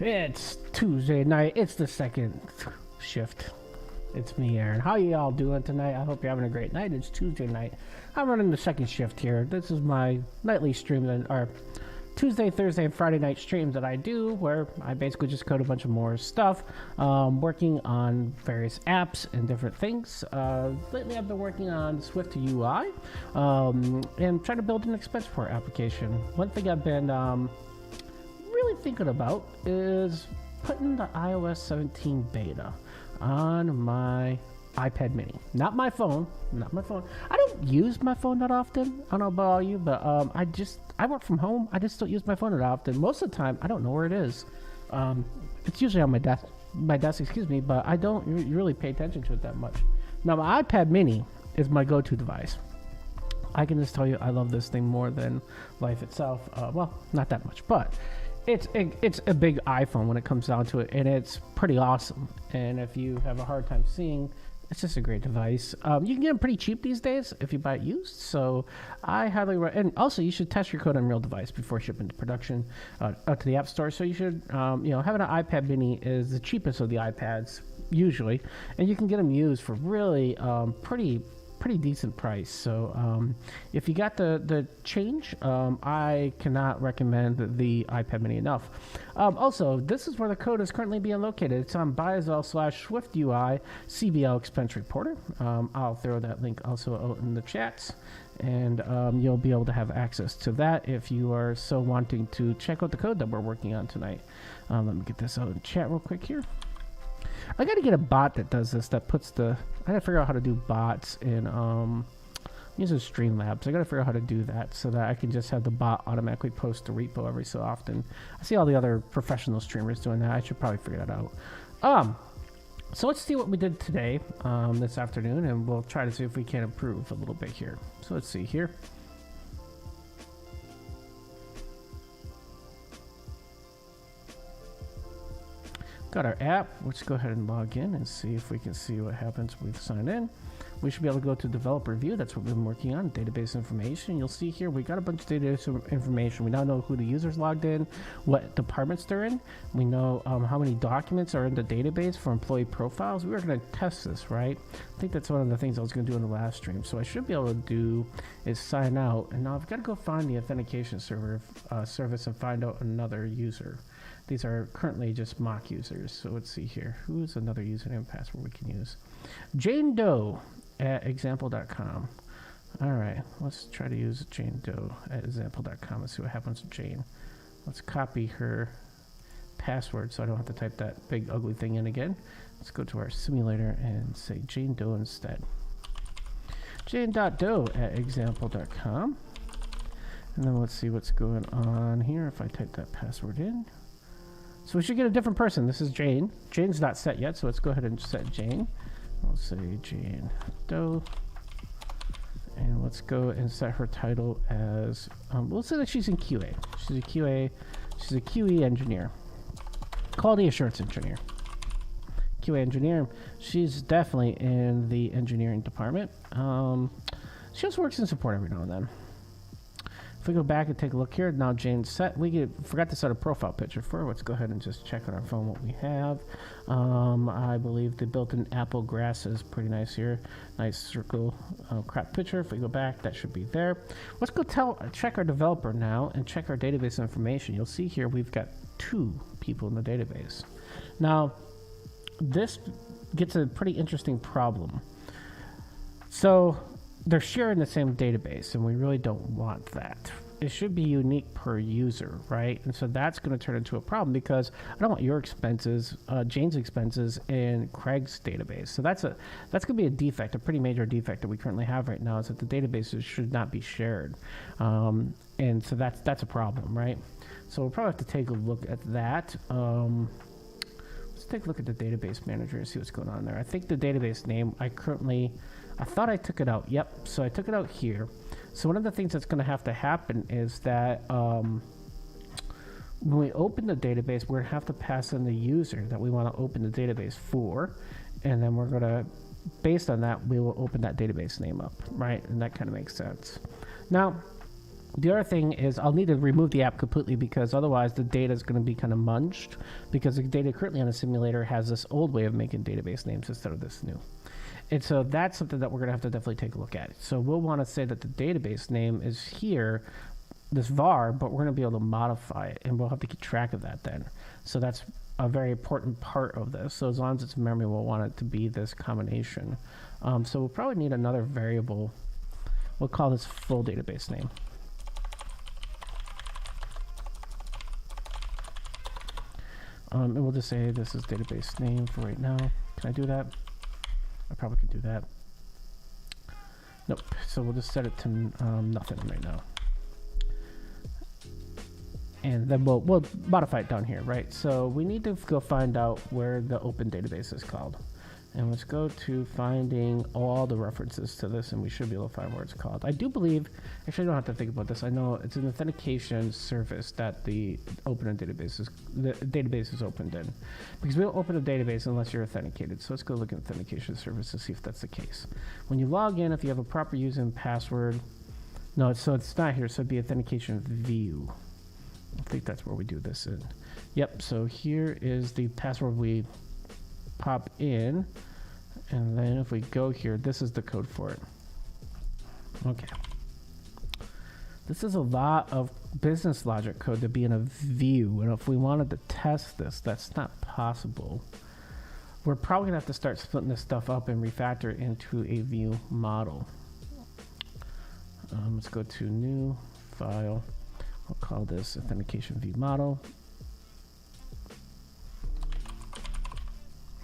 It's Tuesday night. It's the second shift. It's me, Aaron. How you all doing tonight? I hope you're having a great night. It's Tuesday night. I'm running the second shift here. This is my nightly stream, or Tuesday, Thursday, and Friday night streams that I do, where I basically just code a bunch of more stuff, working on various apps and different things. Lately, I've been working on SwiftUI and trying to build an expense report application. One thing I've been really thinking about is putting the iOS 17 beta on my iPad mini. Not my phone. I don't use my phone that often. I don't know about all you, but I work from home. I just don't use my phone that often. Most of the time, I don't know where it is. It's usually on my desk, but I don't really pay attention to it that much. Now, my iPad mini is my go-to device. I can just tell you I love this thing more than life itself. Well, not that much, but it's a big iPhone when it comes down to it, and it's pretty awesome. And if you have a hard time seeing, it's just a great device. You can get them pretty cheap these days if you buy it used, so I highly recommend. And also, you should test your code on real device before shipping to production out to the App Store. So you should, having an iPad mini is the cheapest of the iPads usually, and you can get them used for really pretty decent price. So if you got the change, I cannot recommend the iPad mini enough. Also, this is where the code is currently being located. It's on Bizel/SwiftUI CBL expense reporter. I'll throw that link also out in the chats, and you'll be able to have access to that if you are so wanting to check out the code that we're working on tonight. Let me get this out in chat real quick here. I gotta get a bot that does this, that puts I gotta figure out how to do bots in using Streamlabs. I gotta figure out how to do that so that I can just have the bot automatically post to repo every so often. I see all the other professional streamers doing that. I should probably figure that out. So let's see what we did today, this afternoon, and we'll try to see if we can improve a little bit here. So let's see here. Got our app. Let's go ahead and log in and see if we can see what happens when we've signed in. We should be able to go to developer view. That's what we've been working on, database information. You'll see here we got a bunch of database information. We now know who the user's logged in, what departments they're in. We know how many documents are in the database for employee profiles. We were going to test this, right? I think that's one of the things I was going to do in the last stream. So I should be able to do is sign out. And now I've got to go find the authentication service and find out another user. These are currently just mock users. So let's see here. Who's another username and password we can use? Jane Doe at example.com. All right, let's try to use Jane Doe at example.com and see what happens with Jane. Let's copy her password so I don't have to type that big ugly thing in again. Let's go to our simulator and say Jane Doe instead. Jane.doe at example.com. And then let's see what's going on here if I type that password in. So we should get a different person. This is Jane. Jane's not set yet, so let's go ahead and set Jane. I'll say Jane Doe. And let's go and set her title as, we'll say that she's in QA. She's a QE engineer. Quality assurance engineer. QA engineer. She's definitely in the engineering department. She also works in support every now and then. If we go back and take a look here, now Jane's set. We forgot to set a profile picture for her. Let's go ahead and just check on our phone what we have. I believe the built-in apple grass is pretty nice here. Nice circle crop picture. If we go back, that should be there. Let's go check our developer now and check our database information. You'll see here we've got 2 people in the database. Now, this gets a pretty interesting problem. So they're sharing the same database, and we really don't want that. It should be unique per user, right? And so that's going to turn into a problem because I don't want your expenses, Jane's expenses, in Craig's database. So that's going to be a defect, a pretty major defect that we currently have right now, is that the databases should not be shared, and so that's a problem, right? So we'll probably have to take a look at that. Let's take a look at the database manager and see what's going on there. I think the database name, I thought I took it out. Yep, so I took it out here. So one of the things that's going to happen is that when we open the database, we're going to have to pass in the user that we want to open the database for, and then we're going to, based on that, we will open that database name up, right? And that kind of makes sense. Now, the other thing is I'll need to remove the app completely, because otherwise the data is going to be kind of munged, because the data currently on the simulator has this old way of making database names instead of this new. And so that's something that we're going to have to definitely take a look at. So we'll want to say that the database name is here, this var, but we're going to be able to modify it, and we'll have to keep track of that then. So that's a very important part of this. So as long as it's memory, we'll want it to be this combination. So we'll probably need another variable. We'll call this full database name. And we'll just say this is database name for right now. Can I do that? I probably could do that. Nope. So we'll just set it to nothing right now. And then we'll modify it down here, right? So we need to go find out where the open database is called. And let's go to finding all the references to this, and we should be able to find where it's called. I do believe, actually I don't have to think about this. I know it's an authentication service that the database is opened in. Because we don't open a database unless you're authenticated. So let's go look at authentication service to see if that's the case. When you log in, if you have a proper user and password, no, so it's not here, so it'd be authentication view. I think that's where we do this in. Yep, so here is the password we pop in, and then if we go here, this is the code for it. Okay. This is a lot of business logic code to be in a view, and if we wanted to test this, that's not possible. We're probably gonna have to start splitting this stuff up and refactor it into a view model. Let's go to new file. I'll call this authentication view model.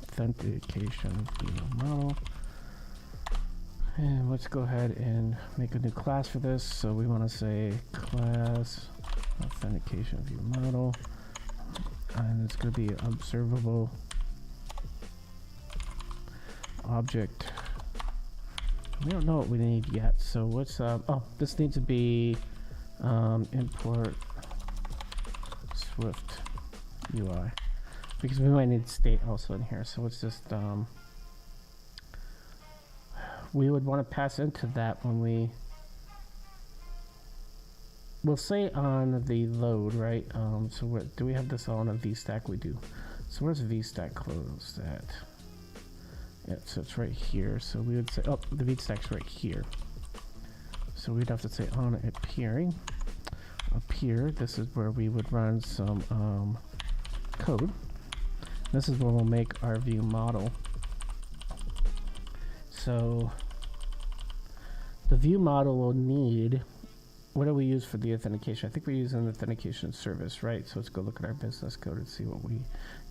Authentication view model. And let's go ahead and make a new class for this. So we want to say class authentication view model, and it's going to be observable object. We don't know what we need yet, so what's oh, this needs to be import SwiftUI, because we might need state also in here. So let's just we would want to pass into that when we'll say on the load, right? So what do we have this all on a VStack? We do. So where's VStack closed at? Yeah, so it's right here. So we would say, oh, the VStack's right here. So we'd have to say on appearing. Up here, this is where we would run some code. This is where we'll make our view model. So the view model will need, what do we use for the authentication? I think we use an authentication service, right? So let's go look at our business code and see what we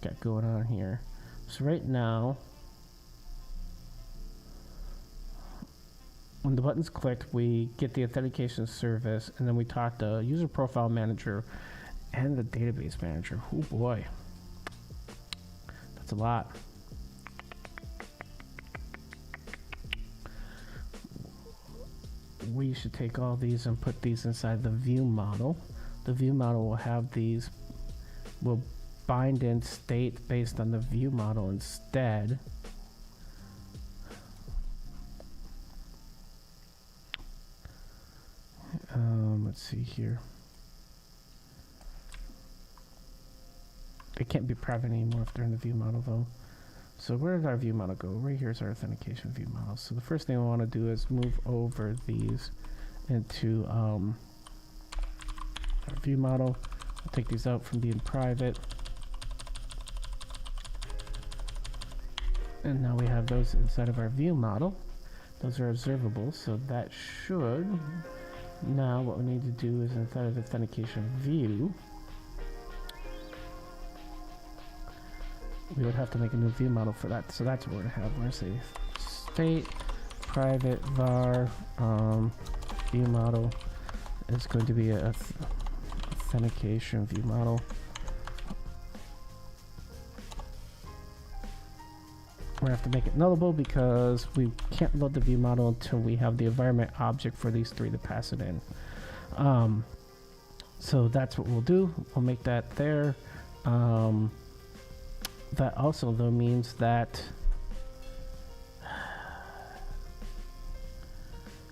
got going on here. So right now, when the button's clicked, we get the authentication service, and then we talk to user profile manager and the database manager. Oh boy, that's a lot. We should take all these and put these inside the view model. The view model will have these, will bind in state based on the view model instead. Let's see here. It can't be private anymore if they're in the view model though. So where does our view model go? Right here's our authentication view model. So the first thing I want to do is move over these into our view model. I'll take these out from being private. And now we have those inside of our view model. Those are observable, so that should. Now what we need to do is inside of the authentication view, we would have to make a new view model for that. So that's what we're gonna have. We're gonna say state private var view model is going to be a authentication view model. We're gonna have to make it nullable because we can't load the view model until we have the environment object for these three to pass it in. So that's what we'll do. We'll make that there. That also though means that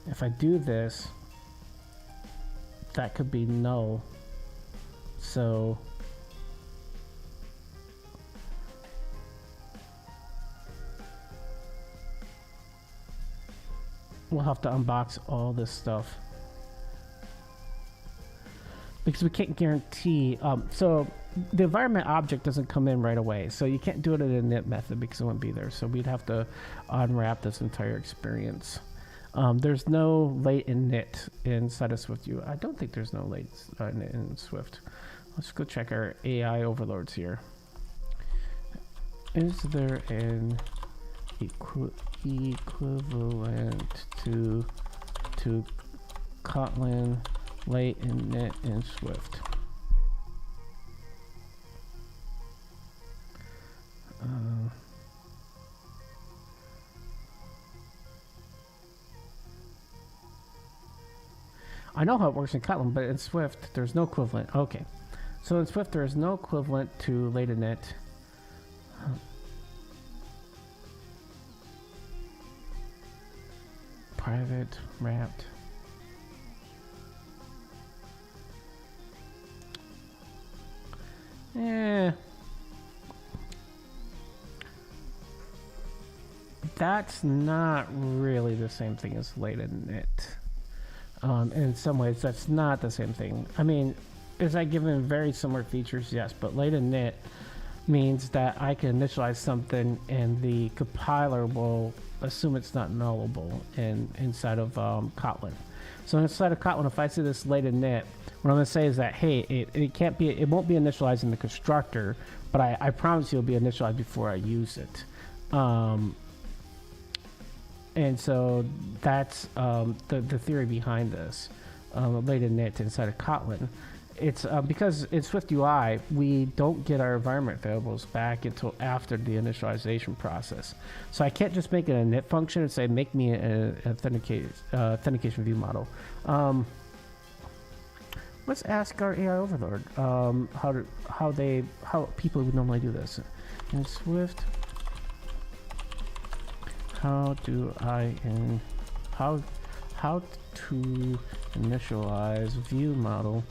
if I do this, that could be null. So we'll have to unbox all this stuff because we can't guarantee. So the environment object doesn't come in right away, so you can't do it in a init method because it won't be there. So we'd have to unwrap this entire experience. There's no late init inside of SwiftUI. I don't think there's no late init in Swift. Let's go check our AI overloads here. Is there an equivalent to Kotlin late init in Swift? I know how it works in Kotlin, but in Swift, there's no equivalent. Okay. So in Swift, there is no equivalent to late init. Private wrapped. That's not really the same thing as late init. In some ways, that's not the same thing. I mean, is that given very similar features? Yes, but late init means that I can initialize something and the compiler will assume it's not nullable inside of Kotlin. So inside of Kotlin, if I see this late init, what I'm going to say is that, hey, it won't be initialized in the constructor, but I promise you it'll be initialized before I use it. And so that's the theory behind this late init inside of Kotlin. It's because in SwiftUI, we don't get our environment variables back until after the initialization process. So I can't just make an init function and say, make me an authentication view model. Let's ask our AI overlord how people would normally do this. In Swift, how to initialize view model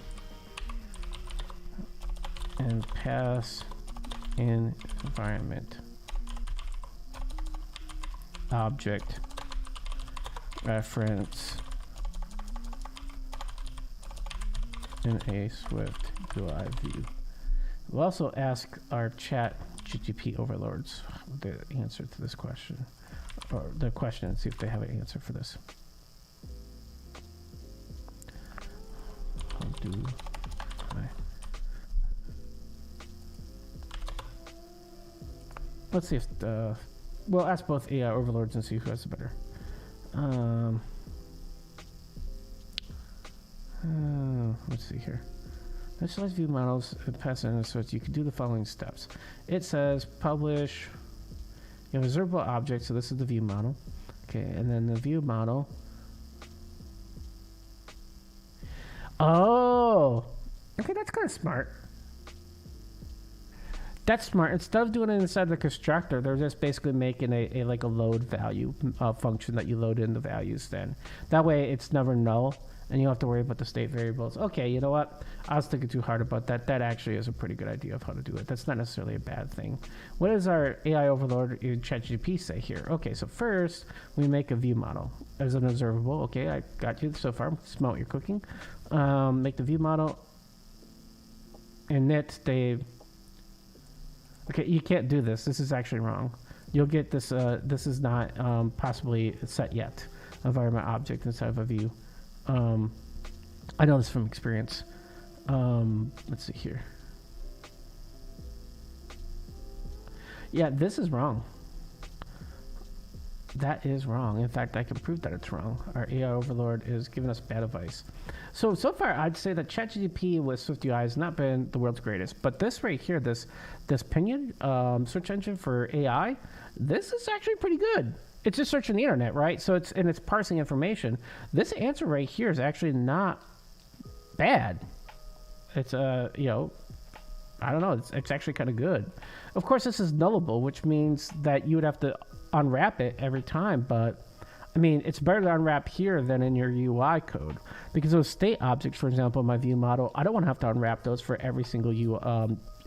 and pass in environment object reference in a SwiftUI view. We'll also ask our ChatGPT overlords the answer to this question, or the question, and see if they have an answer for this. How do I? Let's see if we'll ask both AI overlords and see who has the better. Let's see here. Initialize view models and pass in, so you can do the following steps. It says publish. You have a observable object, so this is the view model. Okay, and then the view model. Oh, okay, that's kind of smart. That's smart. Instead of doing it inside the constructor, they're just basically making a like a load value function that you load in the values. Then that way it's never null, and you don't have to worry about the state variables. Okay, you know what? I was thinking too hard about that. That actually is a pretty good idea of how to do it. That's not necessarily a bad thing. What does our AI overlord in ChatGPT say here? Okay, so first we make a view model as an observable. Okay, I got you so far. Smell what you're cooking. Make the view model. Init the. Okay, you can't do this. This is actually wrong. You'll get this. This is not possibly set yet. Environment object inside of a view. I know this from experience. Let's see here. Yeah, this is wrong. That is wrong. In fact, I can prove that it's wrong. Our AI overlord is giving us bad advice. So far, I'd say that ChatGPT with SwiftUI has not been the world's greatest. But this right here, this Pinion search engine for AI, this is actually pretty good. It's just searching the internet, right? So it's parsing information. This answer right here is actually not bad. It's you know, I don't know. It's actually kind of good. Of course, this is nullable, which means that you would have to unwrap it every time, but I mean, it's better to unwrap here than in your UI code, because those state objects, for example, in my view model, I don't want to have to unwrap those for every single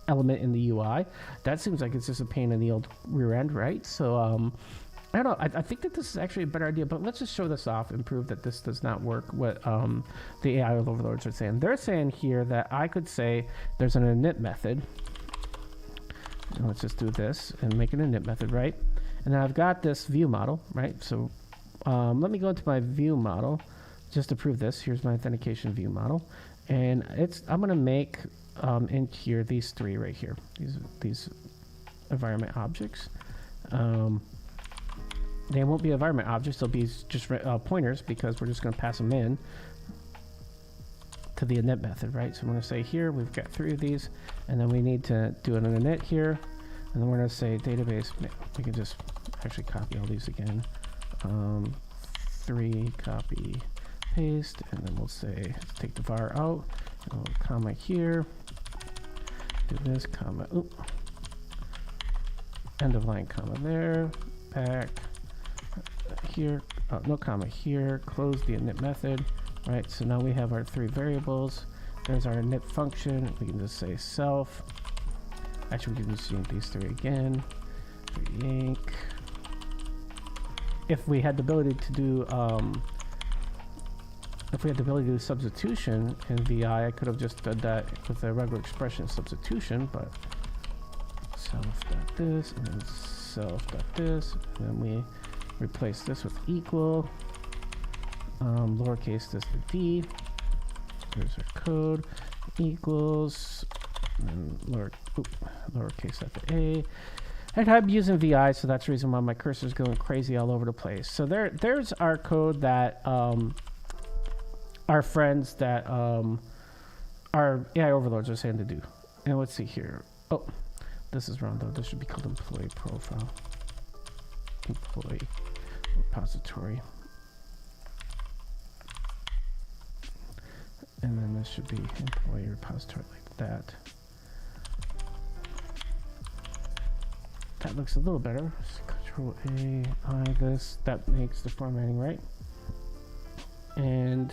element in the UI. That seems like it's just a pain in the old rear end, right? So I don't know. I think that this is actually a better idea, but let's just show this off and prove that this does not work. What the AI overlords are saying. They're saying here that I could say there's an init method. And let's just do this and make an init method, right? And then I've got this view model, right? So let me go into my view model just to prove this. Here's my authentication view model. And I'm going to make in here these three right here. These environment objects. They won't be environment objects. They'll be just pointers, because we're just going to pass them in to the init method, right? So I'm going to say here we've got three of these, and then we need to do an init here. And then we're going to say database. We can just actually copy all these again. 3 copy paste, and then we'll say take the var out. And we'll comma here. Do this comma. Oop. End of line comma there. Back here. Oh, no comma here. Close the init method. Right. So now we have our 3 variables. There's our init function. We can just say self. Actually, we can just use these 3 again. Yank. If we had the ability to do substitution in VI, I could have just done that with a regular expression substitution, but self.this and then self.this, and then we replace this with equal, lowercase this to D. Here's our code, equals, and then lowercase that to A. And I'm using VI, so that's the reason why my cursor is going crazy all over the place. So there's our code that our friends that our AI overlords are saying to do. And let's see here. Oh, this is wrong though. This should be called employee profile. Employee repository. And then this should be employee repository like that. That looks a little better. Control A, I this. That makes the formatting right. And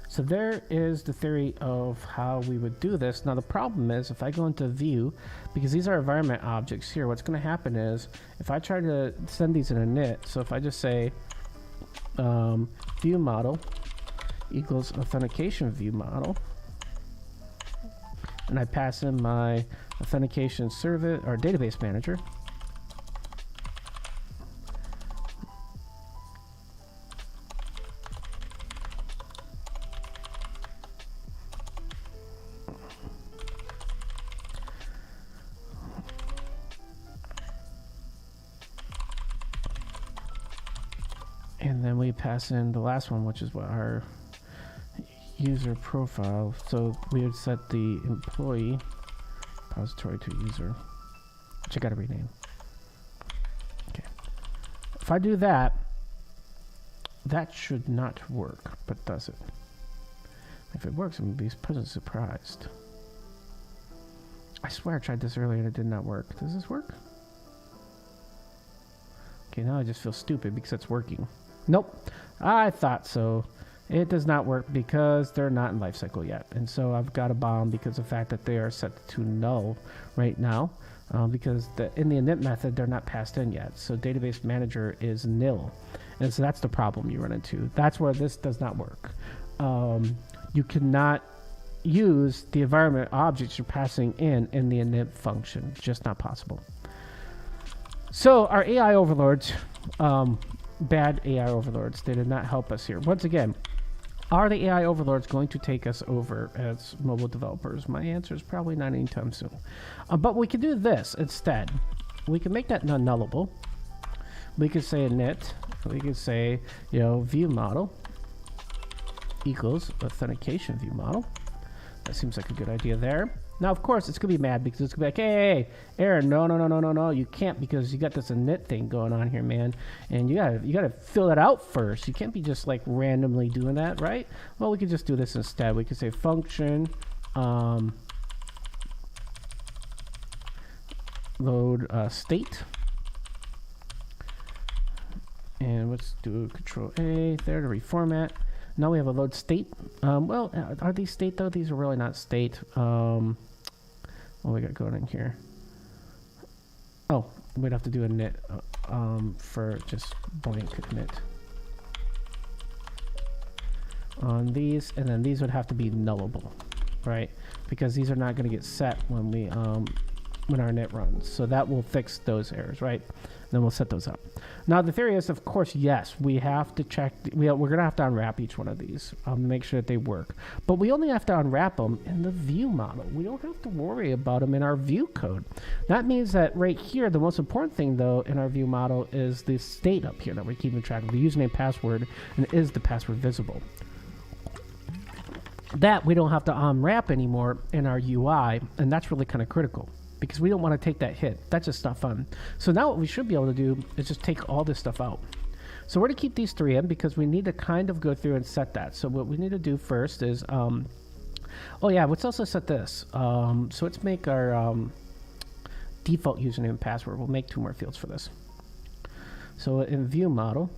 so there is the theory of how we would do this. Now the problem is if I go into view, because these are environment objects here, what's going to happen is if I try to send these in a init, so if I just say view model equals authentication view model, and I pass in my authentication service or database manager, and then we pass in the last one, which is what our user profile. So we would set the employee repository to user, which I got to rename. Okay. If I do that, that should not work, but does it? If it works, I'm going to be pleasantly surprised. I swear I tried this earlier and it did not work. Does this work? Okay, now I just feel stupid because it's working. Nope, I thought so. It does not work because they're not in lifecycle yet. And so I've got a bomb because of the fact that they are set to null right now because in the init method, they're not passed in yet. So database manager is nil. And so that's the problem you run into. That's where this does not work. You cannot use the environment objects you're passing in the init function. Just not possible. So our AI overlords, bad AI overlords, they did not help us here. Once again, are the AI overlords going to take us over as mobile developers? My answer is probably not anytime soon. But we can do this instead. We can make that non-nullable. We could say init So we can say, you know, view model equals authentication view model. That seems like a good idea there. Now, of course, it's going to be mad because it's going to be like, hey, Aaron, no, you can't because you got this init thing going on here, man. And you gotta fill it out first. You can't be just like randomly doing that, right? Well, we could just do this instead. We could say function load state. And let's do Control A there to reformat. Now we have a load state. Well, are these state though? These are really not state. What we got going in here? Oh, we'd have to do a init for just blank init on these, and then these would have to be nullable, right? Because these are not going to get set when we when our init runs. So that will fix those errors, right? Then we'll set those up. Now the theory is, of course, yes, we have to check. We're going to have to unwrap each one of these, make sure that they work. But we only have to unwrap them in the view model. We don't have to worry about them in our view code. That means that right here, the most important thing, though, in our view model is the state up here that we're keeping track of, the username, password, and is the password visible. That we don't have to unwrap anymore in our UI, and that's really kind of critical, because we don't want to take that hit. That's just not fun. So now what we should be able to do is just take all this stuff out. So we're going to keep these three in because we need to kind of go through and set that. So what we need to do first is, oh yeah, let's also set this. So let's make our default username and password. We'll make 2 more fields for this. So in view model,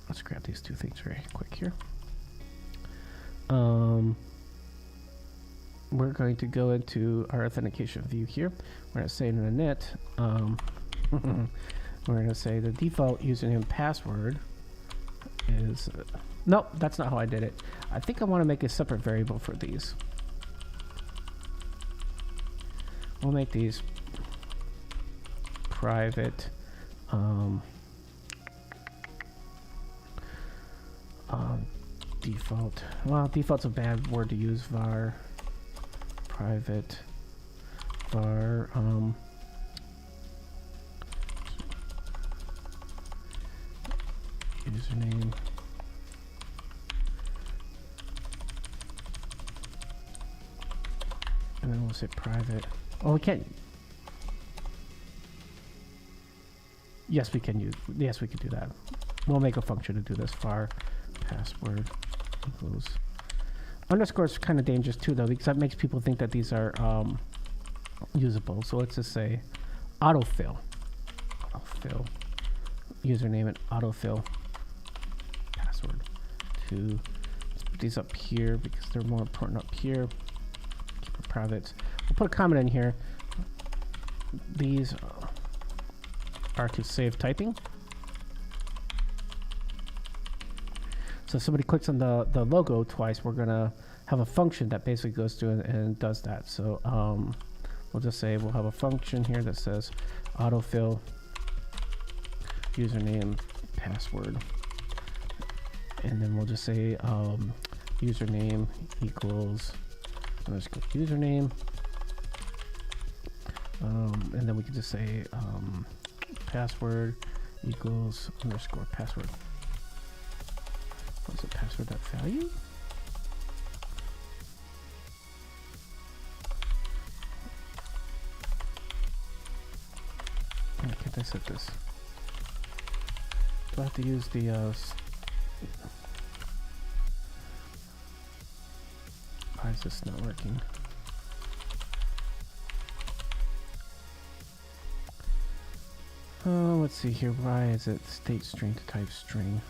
let's grab these 2 things very quick here. We're going to go into our authentication view here. We're going to say in the init, we're going to say the default username and password is, nope, that's not how I did it. I think I want to make a separate variable for these. We'll make these private, default. Well, default's a bad word to use. Var private var username and then we'll say private. Oh, we can't. Yes, we can use. Yes, we can do that. We'll make a function to do this. Var password equals underscore is kind of dangerous too, though, because that makes people think that these are usable. So let's just say autofill username and autofill password. Let's put these up here because they're more important up here. Keep it private. We'll put a comment in here. These are to save typing. So if somebody clicks on the logo twice, we're gonna have a function that basically goes through and does that. So we'll just say we'll have a function here that says autofill username password, and then we'll just say username equals underscore username, and then we can just say password equals underscore password. What's the password that value? Why can't I set this? Do I have to use the why is this not working? Oh, let's see here. Why is it state string to type string?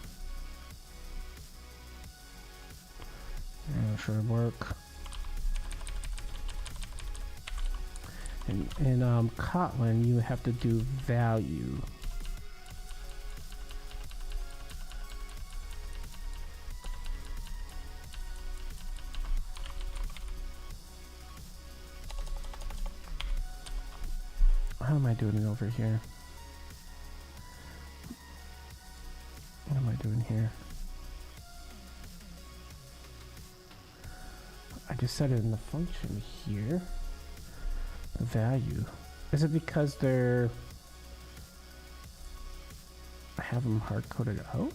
Should work. And in Kotlin, you have to do value. How am I doing it over here? What am I doing here? I just set it in the function here. The value. Is it because they're... I have them hard-coded out.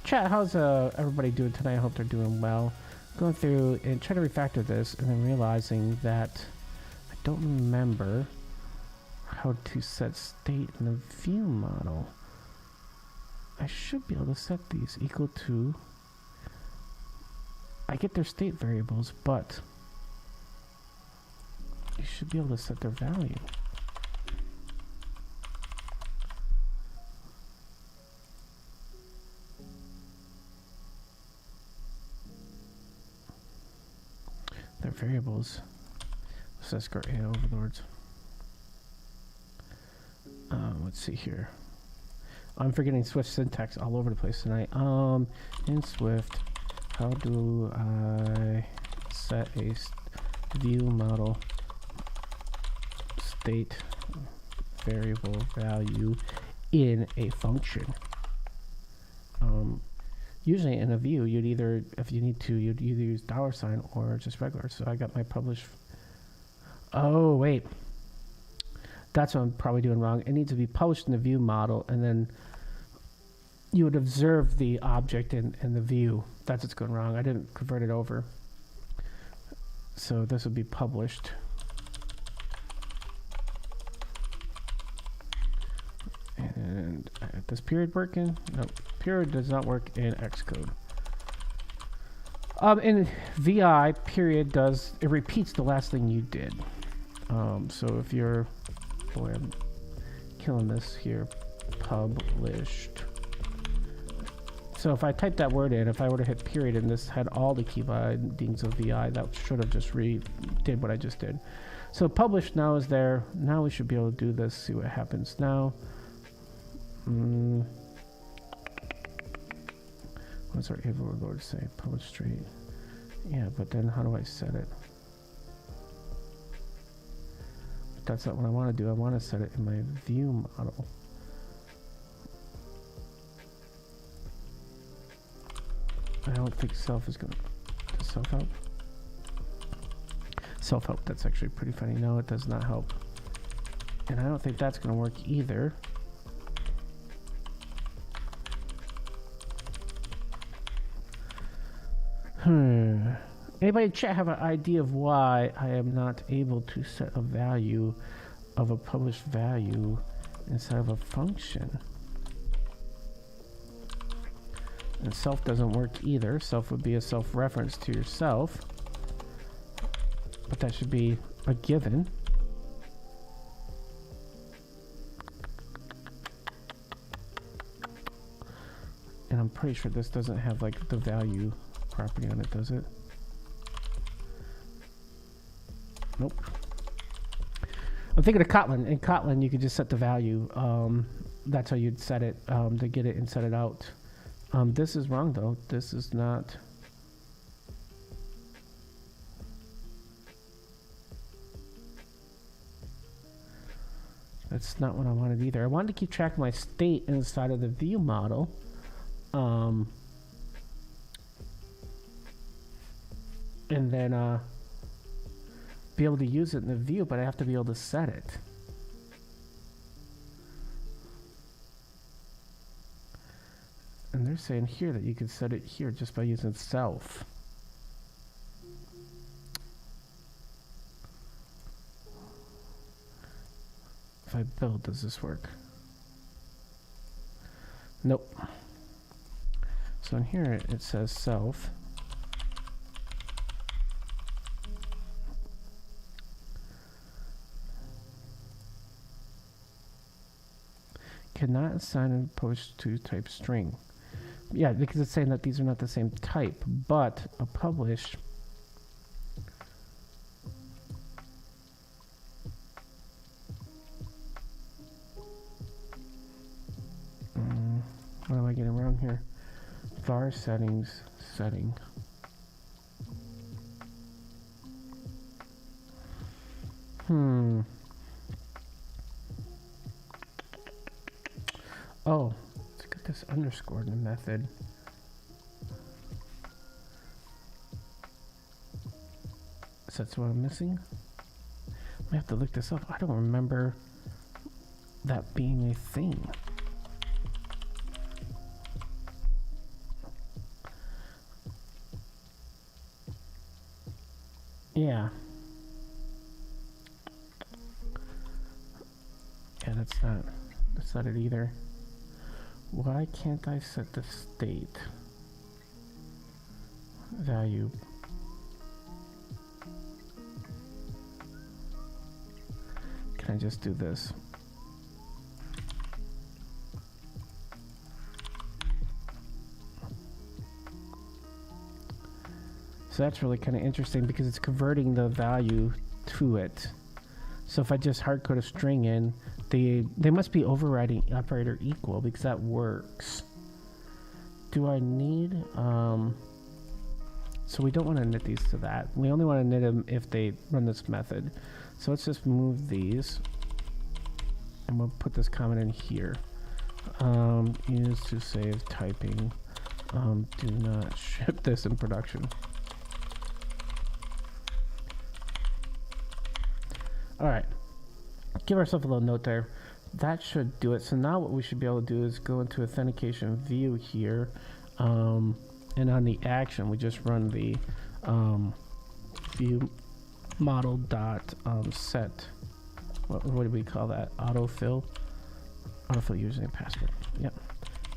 Chat, how's everybody doing tonight? I hope they're doing well. Going through and trying to refactor this and then realizing that I don't remember how to set state in the view model. I should be able to set these equal to... I get their state variables, but you should be able to set their value. Their variables. Let's go A overlords. Let's see here. I'm forgetting Swift syntax all over the place tonight. In Swift, how do I set a view model state variable value in a function? Usually in a view, you'd either, if you need to, you'd either use $ or just regular. So I got my publish. Oh, wait. That's what I'm probably doing wrong. It needs to be published in the view model, and then you would observe the object in the view. That's what's going wrong. I didn't convert it over. So this would be published. And does period working? No, period does not work in Xcode. In VI, period does, it repeats the last thing you did. So if you're, boy, I'm killing this here, published. So if I type that word in, if I were to hit period and this had all the key bindings of VI, that should have just did what I just did. So published now is there. Now we should be able to do this, see what happens now. What's our evil lord say? Publish straight. Yeah, but then how do I set it? But that's not what I want to do. I want to set it in my view model. I don't think self is going to self-help. Self-help, that's actually pretty funny. No, it does not help. And I don't think that's going to work either. Anybody in chat have an idea of why I am not able to set a value of a published value inside of a function? And self doesn't work either. Self would be a self-reference to yourself, but that should be a given. And I'm pretty sure this doesn't have like the value property on it, does it? Nope. I'm thinking of Kotlin. In Kotlin, you could just set the value. That's how you'd set it to get it and set it out. This is wrong though. This is not. That's not what I wanted either. I wanted to keep track of my state inside of the view model. And then be able to use it in the view, but I have to be able to set it. And they're saying here that you can set it here just by using self. If I build, does this work? Nope. So in here it says self. Cannot assign and post to type string. Yeah, because it's saying that these are not the same type, but a publish what am I getting wrong here? Var settings setting. Oh, let's get this underscore in the method. So that's what I'm missing? I have to look this up. I don't remember that being a thing. Yeah. Yeah, that's not it either. Why can't I set the state value? Can I just do this? So that's really kind of interesting because it's converting the value to it. So if I just hardcode a string in, they must be overriding operator equal because that works. Do I need, so we don't want to knit these to that. We only want to knit them if they run this method. So let's just move these and we'll put this comment in here. Use to save typing. Do not ship this in production. All right, give ourselves a little note there. That should do it. So now what we should be able to do is go into authentication view here, and on the action we just run the view model dot set. What do we call that? Autofill username password. Yep.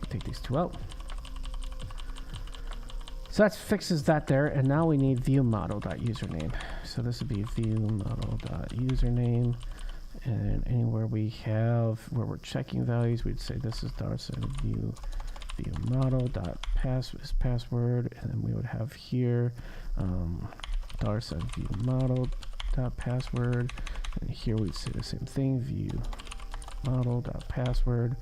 Take these two out. So that fixes that there, and now we need view model dot username. So this would be view model dot username, and anywhere we have where we're checking values, we'd say this is $sign view model dot password, and then we would have here $sign view model dot password, and here we'd say the same thing, view model dot password.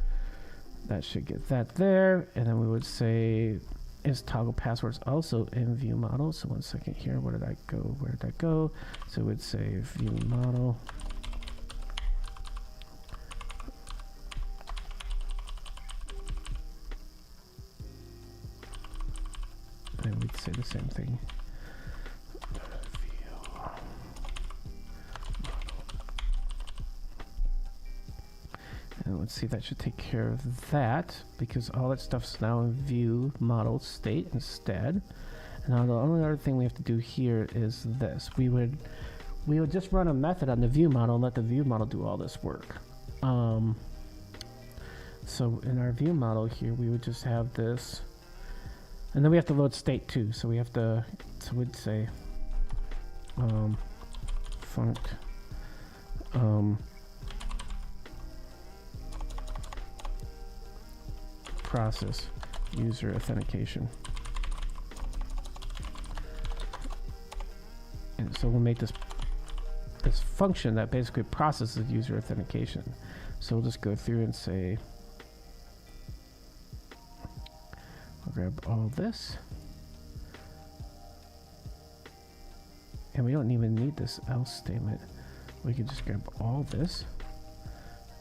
That should get that there, and then we would say is toggle passwords also in view model. So 1 second here, where did I go? Where did I go? So we'd say view model. And we'd say the same thing. And let's see, that should take care of that because all that stuff's now in view model state instead. And now the only other thing we have to do here is this. We would just run a method on the view model and let the view model do all this work. So in our view model here, we would just have this, and then we have to load state too. So we have to, so we'd say func process user authentication. And so we'll make this function that basically processes user authentication. So we'll just go through and say, we'll grab all this, and we don't even need this else statement. We can just grab all this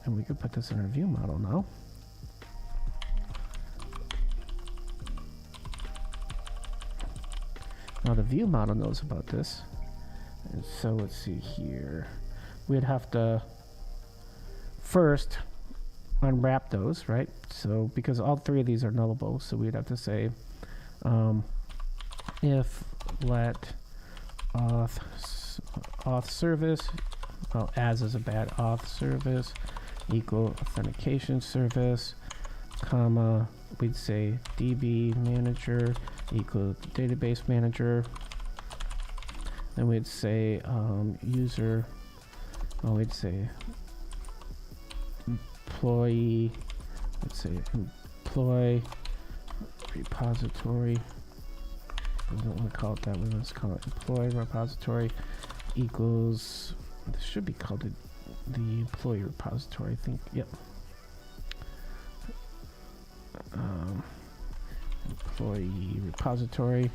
and we could put this in our view model now. Now the view model knows about this, and so let's see here. We'd have to first unwrap those, right? So because all three of these are nullable, so we'd have to say if let auth service, well, as is a bad auth service equal authentication service, comma, we'd say db manager equal database manager. Then we'd say user, well, we'd say employee, let's say employee repository. We don't want to call it that, we want to call it employee repository equals, this should be called the employee repository, I think, yep. Employee repository.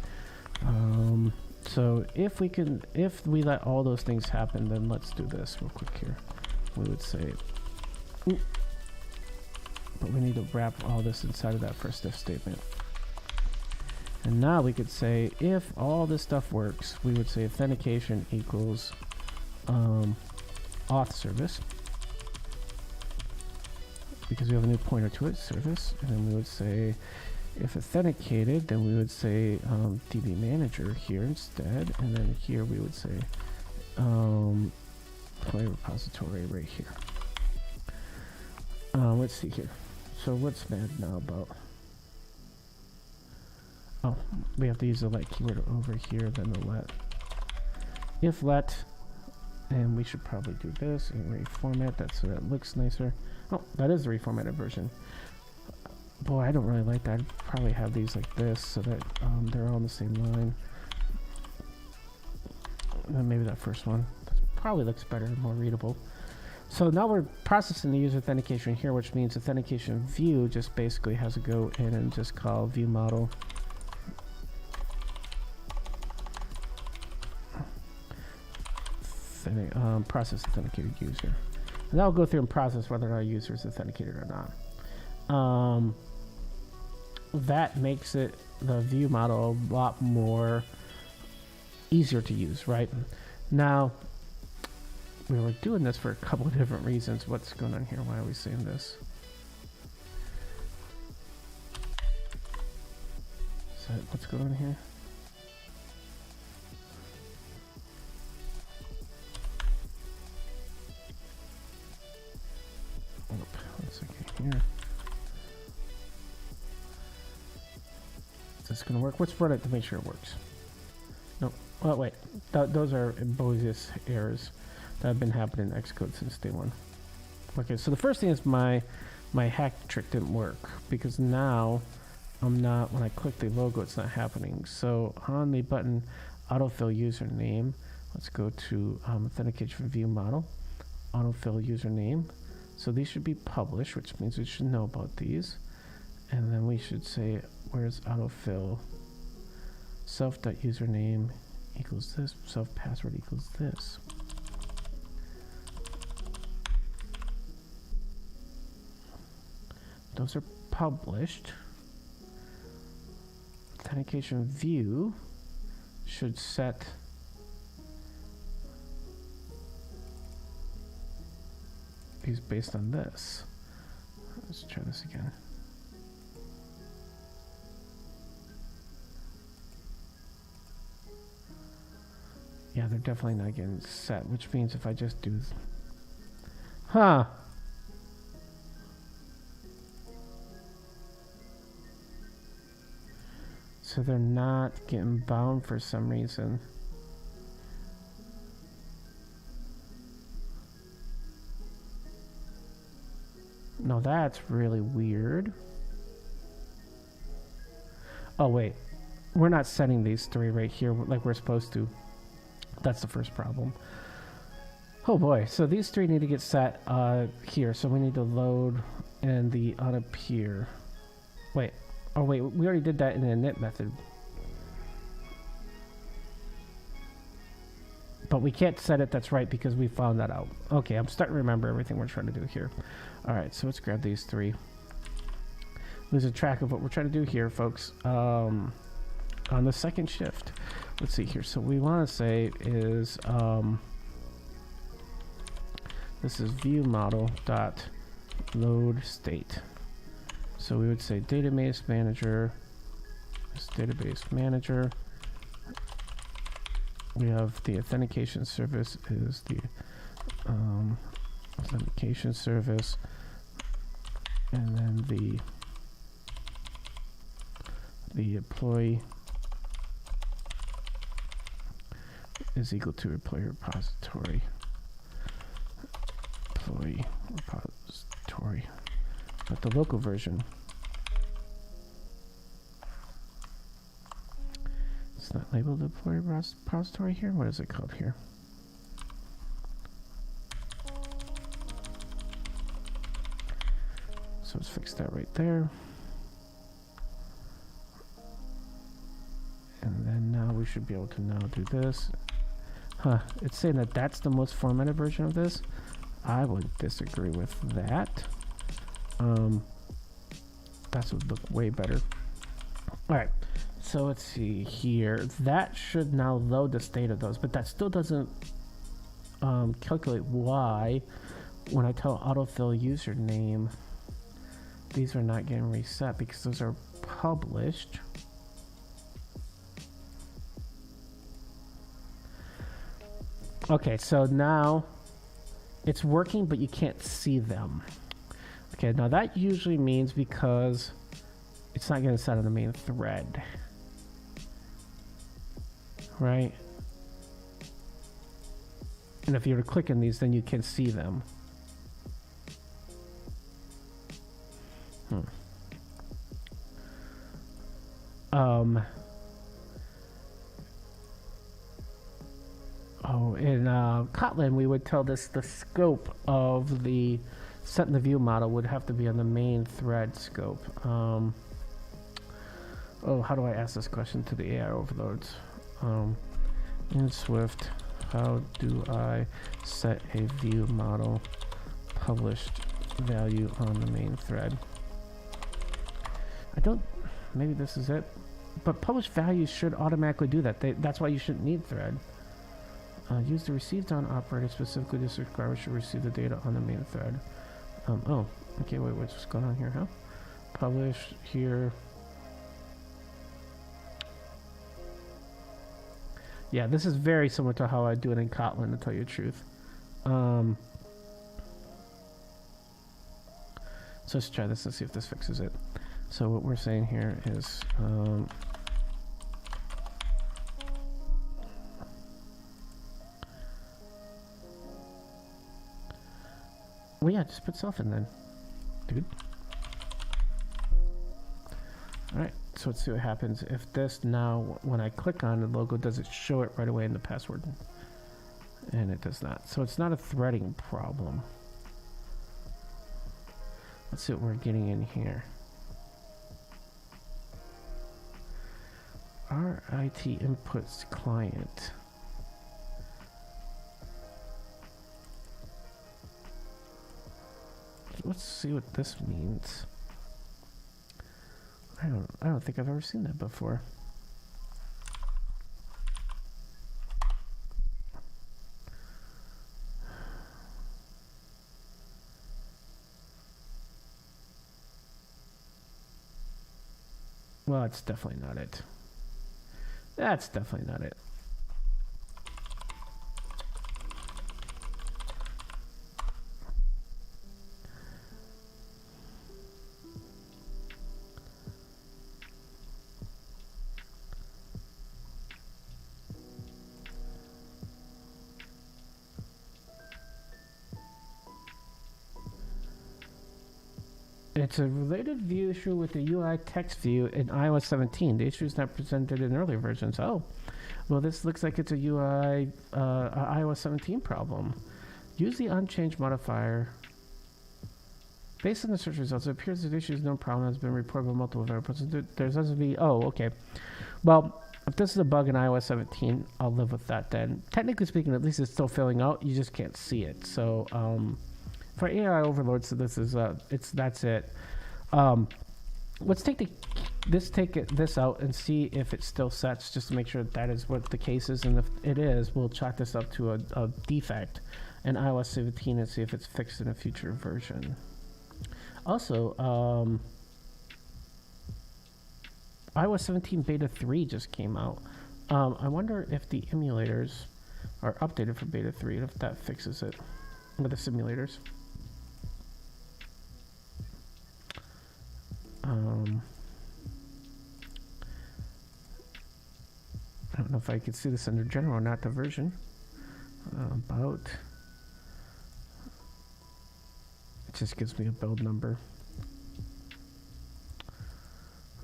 So if we let all those things happen, then let's do this real quick here. We would say, but we need to wrap all this inside of that first if statement. And now we could say if all this stuff works, we would say authentication equals auth service. because we have a new pointer to it, service, and then we would say if authenticated, then we would say DB manager here instead, and then here we would say play repository right here. Let's see here. So what's mad now about? Oh, we have to use the let keyword over here, then the let. If let, and we should probably do this and reformat that so that looks nicer. Oh, that is the reformatted version. Boy, I don't really like that. I'd probably have these like this so that they're all on the same line. And then maybe that first one. That probably looks better and more readable. So now we're processing the user authentication here, which means authentication view just basically has to go in and just call view model. Process authenticated user. And that'll go through and process whether or not a user is authenticated or not. That makes it, the view model, a lot more easier to use, right? Now, we were doing this for a couple of different reasons. What's going on here? Why are we saying this? So what's going on here? One second here. Is this going to work? Let's run it to make sure it works. No. Oh, wait. Those are bogus errors that have been happening in Xcode since day one. Okay, so the first thing is my hack trick didn't work because now I'm not, when I click the logo, it's not happening. So on the button autofill username, let's go to authentication view model, autofill username. So these should be published, which means we should know about these. And then we should say, where's autofill? Self.username equals this, self-password equals this. Those are published. Authentication view should set these based on this. Let's try this again. Yeah, they're definitely not getting set, which means if I just do... Huh! So they're not getting bound for some reason. No, that's really weird. Oh, wait. We're not setting these three right here like we're supposed to. That's the first problem. Oh boy, so these three need to get set here. So we need to load and the on up here. Wait. Oh wait, we already did that in the init method. But we can't set it that's right because we found that out. Okay, I'm starting to remember everything we're trying to do here. Alright, so let's grab these three. Losing track of what we're trying to do here, folks. On the second shift. Let's see here. So we want to say is this is view model dot load state. So we would say database manager. This database manager. We have the authentication service is the authentication service, and then the employee is equal to employee repository. Employee repository. But the local version, it's not labeled employee repository here. What is it called here? So let's fix that right there. And then now we should be able to now do this. Huh, it's saying that that's the most formatted version of this. I would disagree with that. That would look way better. Alright, so let's see here. That should now load the state of those, but that still doesn't calculate why when I tell autofill username these are not getting reset because those are published. Okay, so now it's working, but you can't see them. Okay, now that usually means because it's not getting set on the main thread, right? And if you were to click on these, then you can see them. Oh, in Kotlin, we would tell this the scope of the set in the view model would have to be on the main thread scope. Oh, how do I ask this question to the AI overloads? In Swift, how do I set a view model published value on the main thread? I don't, maybe this is it, but published values should automatically do that. That's why you shouldn't need thread. Use the received on operator, specifically the subscriber should receive the data on the main thread. Oh, okay, wait, what's going on here, huh? Publish here. Yeah, this is very similar to how I do it in Kotlin, to tell you the truth. So let's try this and see if this fixes it. So what we're saying here is, well, yeah, just put self in then, dude. All right, so let's see what happens if this now, when I click on the logo, does it show it right away in the password? And it does not. So it's not a threading problem. Let's see what we're getting in here. RIT inputs client. Let's see what this means. I don't think I've ever seen that before. Well, it's definitely not it. That's definitely not it. It's a related view issue with the UI text view in iOS 17. The issue is not presented in earlier versions. Oh, well, this looks like it's a UI iOS 17 problem. Use the unchanged modifier. Based on the search results, it appears that the issue is no problem has been reported by multiple developers. There doesn't to be. Oh, okay. Well, if this is a bug in iOS 17, I'll live with that then. Technically speaking, at least it's still filling out. You just can't see it. So, for AI overload, so this is that's it. Let's take this out and see if it still sets, just to make sure that is what the case is. And if it is, we'll chalk this up to a defect in iOS 17 and see if it's fixed in a future version. Also, iOS 17 beta 3 just came out. I wonder if the emulators are updated for beta 3 and if that fixes it with the simulators. I don't know if I could see this under general or not, the version. About. It just gives me a build number.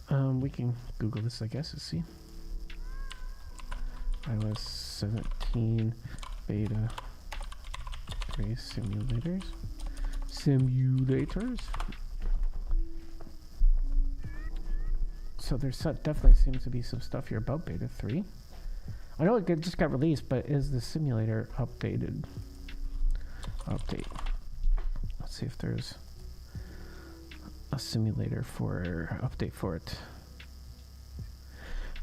We can Google this, I guess, and see. iOS 17 beta 3 simulators. So there's definitely seems to be some stuff here about beta 3. I know it just got released, but is the simulator updated? Update. Let's see if there's a simulator for update for it.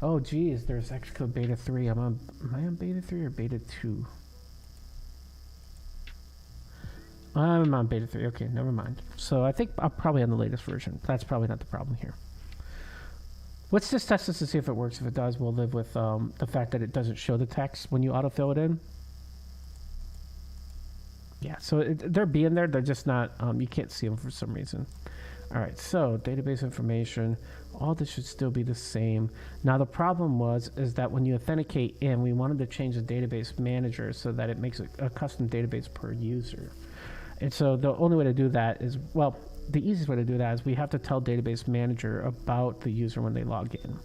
Oh geez, there's Xcode beta 3. Am I on beta 3 or beta 2? I'm on beta 3. Okay, never mind. So I think I'm probably on the latest version. That's probably not the problem here. Let's just test this to see if it works. If it does, we'll live with the fact that it doesn't show the text when you autofill it in. Yeah, so they're being there. They're just not, you can't see them for some reason. All right, so database information, all this should still be the same. Now the problem is that when you authenticate in, we wanted to change the database manager so that it makes a custom database per user. And so the only way to do that is, well, the easiest way to do that is we have to tell database manager about the user when they log in.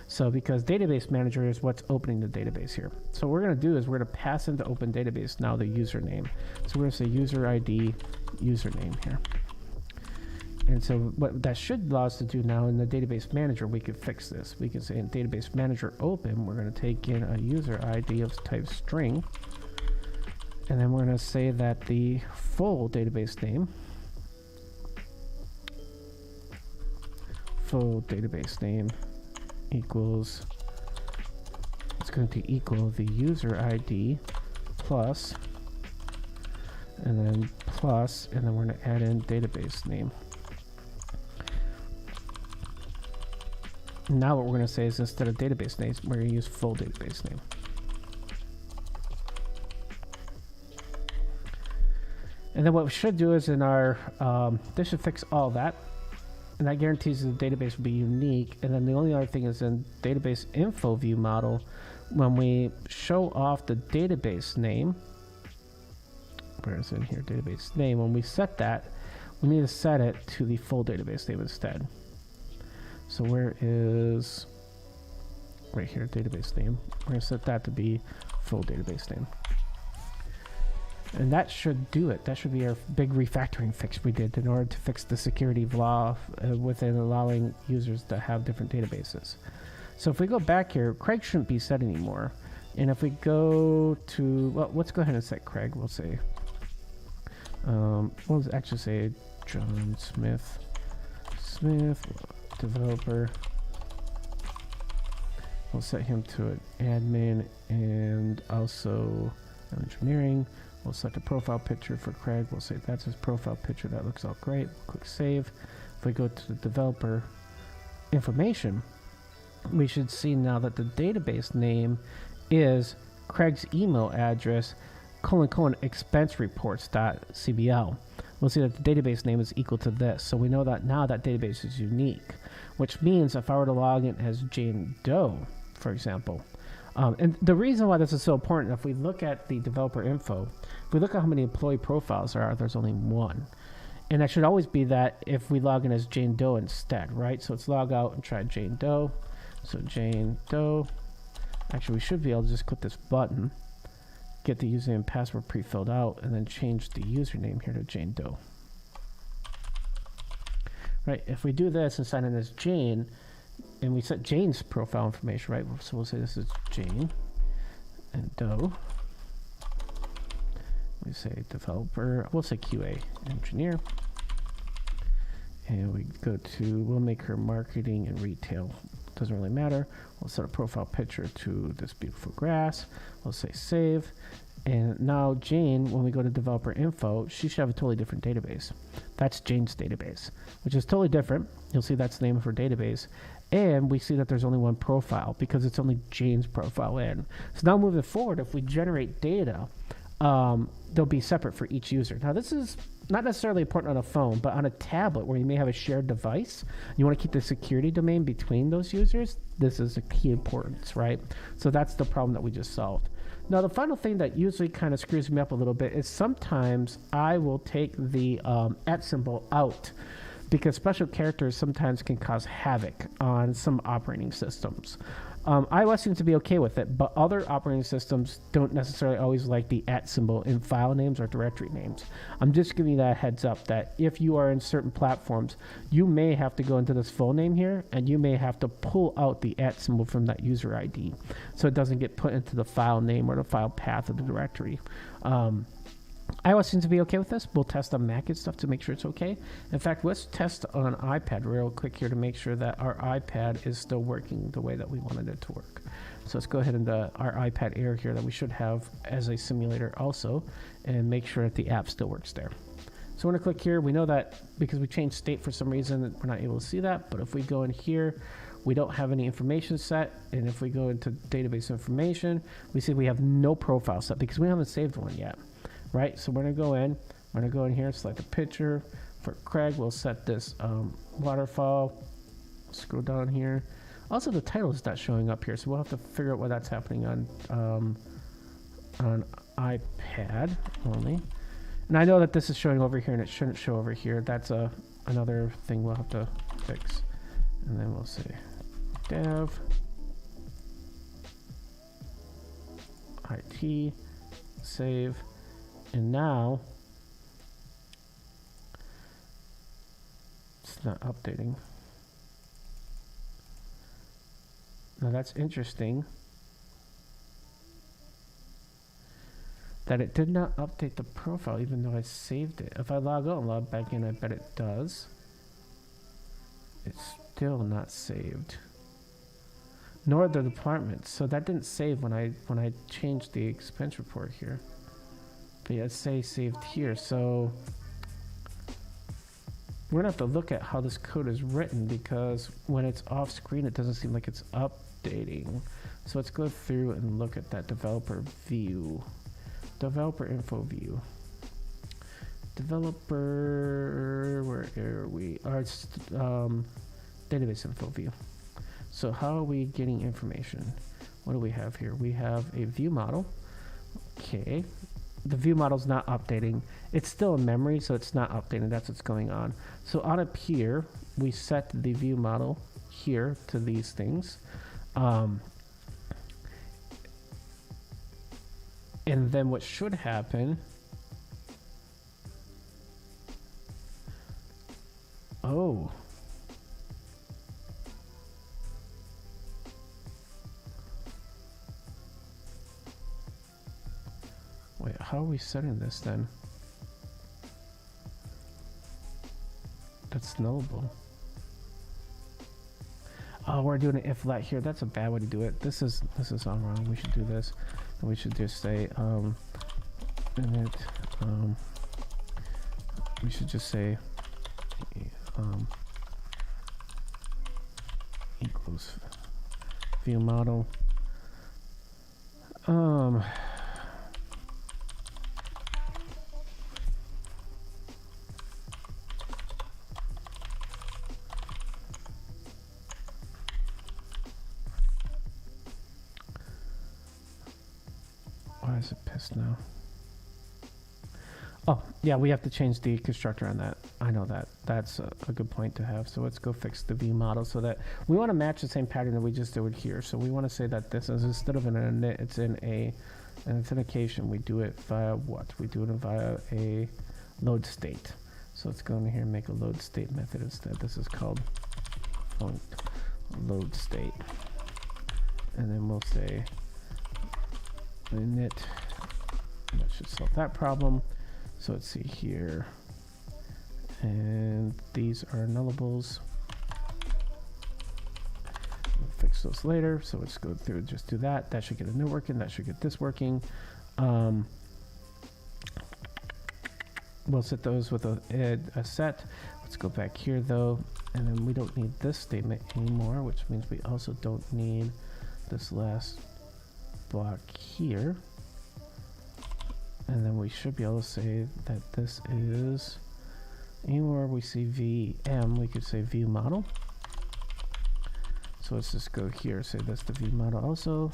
So because database manager is what's opening the database here. So what we're going to do is we're going to pass into open database now the username. So we're going to say user ID username here. And so what that should allow us to do now in the database manager, we could fix this. We can say in database manager open, we're going to take in a user ID of type string. And then we're going to say that the full database name, equals, it's going to equal the user ID plus, and then we're going to add in database name. Now what we're going to say is instead of database name, we're going to use full database name. And then what we should do is in our, this should fix all that. And that guarantees the database will be unique. And then the only other thing is in database info view model, when we show off the database name, where is it in here, database name, when we set that, we need to set it to the full database name instead. So where is, right here, database name. We're going to set that to be full database name. And that should do it. That should be our big refactoring fix we did in order to fix the security flaw within allowing users to have different databases. So if we go back here, Craig shouldn't be set anymore. And if we go to, well, let's go ahead and set Craig. We'll say, we'll actually say John Smith, developer. We'll set him to an admin and also engineering. We'll set the profile picture for Craig. We'll say that's his profile picture. That looks all great. Click save. If we go to the developer information, we should see now that the database name is Craig's email address, expense reports.cbl. We'll see that the database name is equal to this. So we know that now that database is unique, which means if I were to log in as Jane Doe, for example, and the reason why this is so important, if we look at the developer info, if we look at how many employee profiles there are, there's only one. And that should always be that if we log in as Jane Doe instead, right? So let's log out and try Jane Doe. So Jane Doe. Actually, we should be able to just click this button, get the username and password pre-filled out, and then change the username here to Jane Doe. Right, if we do this and sign in as Jane, and we set Jane's profile information, right? So we'll say this is Jane and Doe. We say developer, we'll say QA engineer. And we go to, we'll make her marketing and retail. Doesn't really matter. We'll set a profile picture to this beautiful grass. We'll say save. And now Jane, when we go to developer info, she should have a totally different database. That's Jane's database, which is totally different. You'll see that's the name of her database. And we see that there's only one profile because it's only Jane's profile in. So now moving forward, if we generate data, they'll be separate for each user. Now this is not necessarily important on a phone, but on a tablet where you may have a shared device, you want to keep the security domain between those users. This is a key importance, right? So that's the problem that we just solved. Now the final thing that usually kind of screws me up a little bit is sometimes I will take the @ symbol out because special characters sometimes can cause havoc on some operating systems. iOS seems to be okay with it, but other operating systems don't necessarily always like the @ symbol in file names or directory names. I'm just giving you that heads up that if you are in certain platforms, you may have to go into this full name here, and you may have to pull out the @ symbol from that user ID so it doesn't get put into the file name or the file path of the directory. iOS seems to be okay with this. We'll test on Mac and stuff to make sure it's okay. In fact, let's test on iPad real quick here to make sure that our iPad is still working the way that we wanted it to work. So let's go ahead and our iPad Air here that we should have as a simulator also, and make sure that the app still works there. So we're going to click here. We know that because we changed state for some reason, we're not able to see that. But if we go in here, we don't have any information set. And if we go into database information, we see we have no profile set because we haven't saved one yet, right? So we're going to go in. We're going to go in here, select a picture. For Craig, we'll set this waterfall. Scroll down here. Also, the title is not showing up here, so we'll have to figure out why that's happening on iPad only. And I know that this is showing over here and it shouldn't show over here. That's another thing we'll have to fix. And then we'll say dev IT save. And now it's not updating. Now that's interesting. That it did not update the profile even though I saved it. If I log out and log back in, I bet it does. It's still not saved. Nor the department. So that didn't save when I changed the expense report here. But yeah, it says saved here. So we're gonna have to look at how this code is written because when it's off screen, it doesn't seem like it's updating. So let's go through and look at that developer view. Developer info view. Developer, where are we? Our database info view. So how are we getting information? What do we have here? We have a view model. Okay. The view model's not updating. It's still in memory, so it's not updating. That's what's going on. So on up here, we set the view model here to these things. And then what should happen, oh, wait, how are we setting this then? That's nullable. Oh, we're doing an if let here. That's a bad way to do it. This is all wrong. We should do this. And we should just say init, we should just say equals view model. Why is it pissed now? Oh, yeah, we have to change the constructor on that. I know that. That's a good point to have. So let's go fix the view model so that we want to match the same pattern that we just did here. So we want to say that this is, instead of an init, it's in an authentication. We do it via what? We do it via a load state. So let's go in here and make a load state method instead. This is called load state. And then we'll say init. And that should solve that problem. So let's see here. And these are nullables. We'll fix those later. So let's go through and just do that. That should get a new working. That should get this working. We'll set those with a set. Let's go back here though. And then we don't need this statement anymore, which means we also don't need this last block here. And then we should be able to say that this is, anywhere we see VM, we could say view model. So let's just go here, say that's the view model also.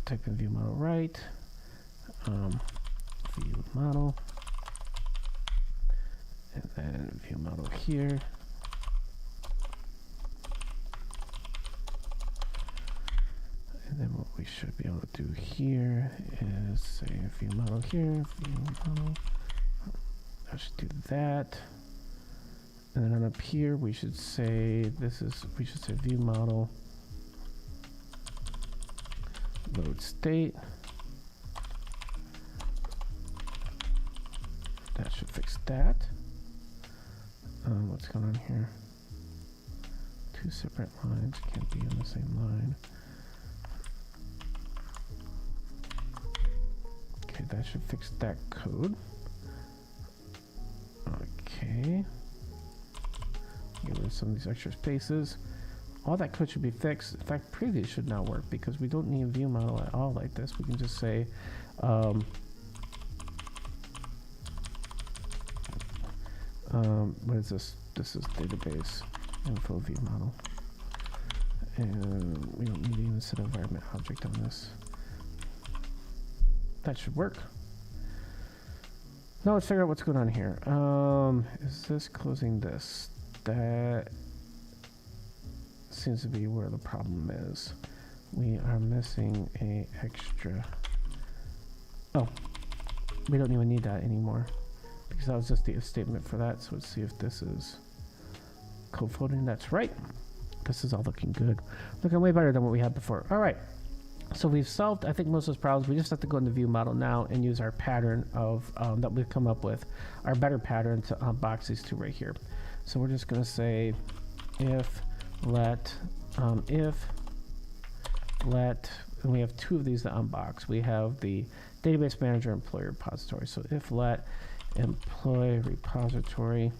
Type in view model right. View model. And then view model here. And then what we should be able to do here is say view model here, view model. I should do that. And then on up here we should say we should say view model load state. That should fix that. What's going on here? Two separate lines can't be on the same line. Okay, that should fix that code. Okay. Get rid of some of these extra spaces. All that code should be fixed. In fact, preview should now work because we don't need a view model at all like this. We can just say, what is this? This is database info view model. And we don't need to even set environment object on this. That should work. Now let's figure out what's going on here. Is this closing this? That seems to be where the problem is. We are missing a extra. Oh, we don't even need that anymore because that was just the if statement for that. So let's see if this is code floating. That's right. This is all looking good. Looking way better than what we had before. All right. So we've solved, I think, most of those problems. We just have to go in the view model now and use our pattern of that we've come up with, our better pattern to unbox these two right here. So we're just going to say if let, and we have two of these to unbox. We have the database manager employee repository. So if let employee repository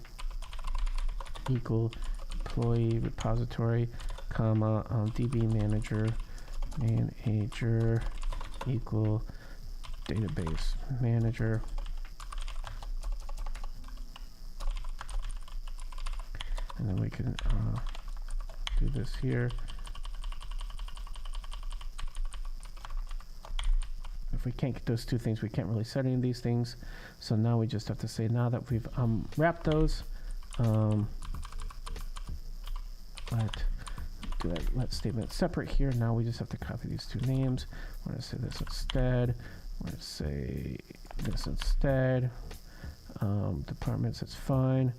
equal employee repository, comma, DB manager equal database manager. And then we can do this here. If we can't get those two things, we can't really set any of these things. So now we just have to say, now that we've wrapped those, let statement separate here. Now we just have to copy these two names. We're going to say this instead. We're going to say this instead. Departments, that's fine.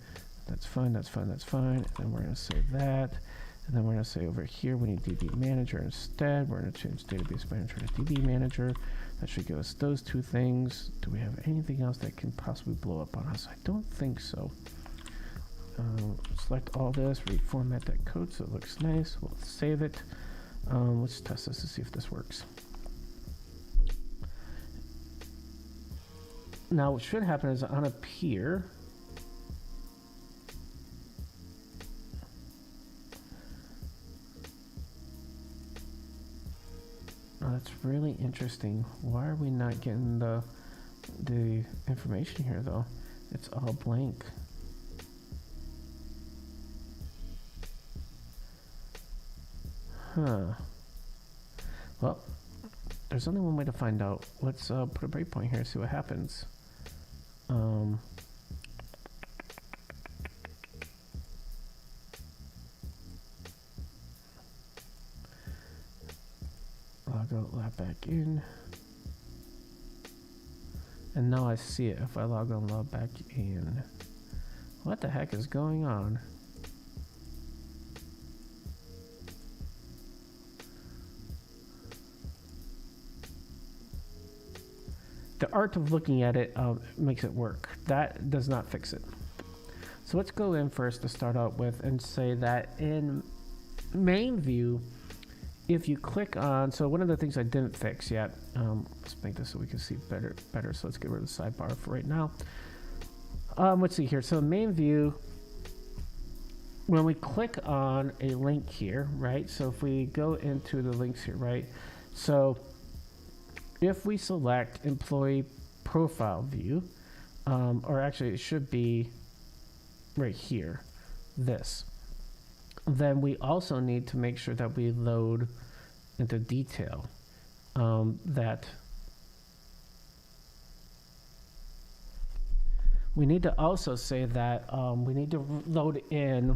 That's fine, that's fine, that's fine. And then we're going to say that. And then we're going to say over here, we need DB manager instead. We're going to change database manager to DB manager. That should give us those two things. Do we have anything else that can possibly blow up on us? I don't think so. Select all this, reformat that code so it looks nice. We'll save it. Let's test this to see if this works. Now what should happen is on up here, that's really interesting. Why are we not getting the information here though? It's all blank. Huh. Well, there's only one way to find out. Let's put a breakpoint here and see what happens. Log out, log back in. And now I see it. If I log on, log back in. What the heck is going on? The art of looking at it makes it work. That does not fix it. So let's go in first to start out with and say that in main view, if you click on, so one of the things I didn't fix yet, let's make this so we can see better. So let's get rid of the sidebar for right now. Let's see here. So in main view, when we click on a link here, right? So if we go into the links here, right? So if we select employee profile view, or actually it should be right here, this, then we also need to make sure that we load into detail that we need to also say that we need to load in,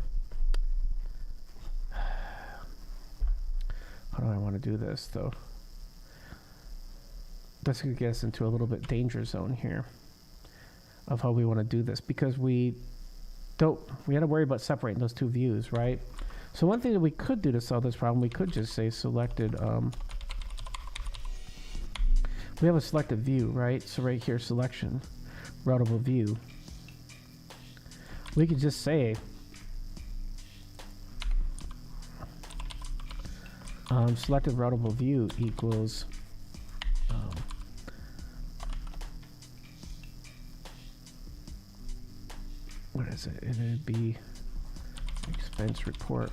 how do I want to do this though? That's going to get us into a little bit danger zone here of how we want to do this, because we had to worry about separating those two views, right? So one thing that we could do to solve this problem, we could just say selected, we have a selected view, right? So right here, selection, routable view. We could just say selected routable view equals be expense report.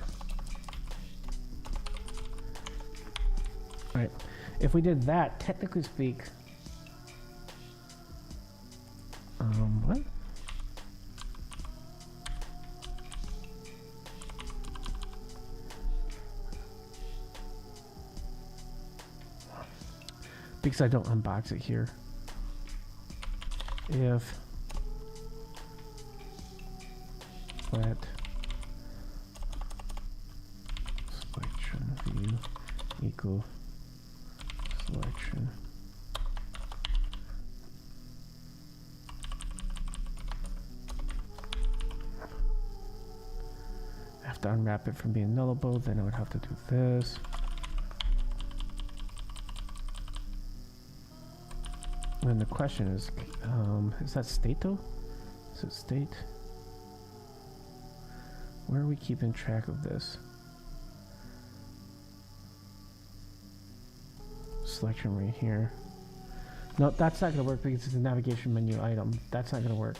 All right, if we did that, technically speak, what? Because I don't unbox it here. If let selection view equal selection I have to unwrap it from being nullable, then I would have to do this. And the question is that state though? Is it state? Where are we keeping track of this? Selection right here. No, that's not going to work because it's a navigation menu item. That's not going to work.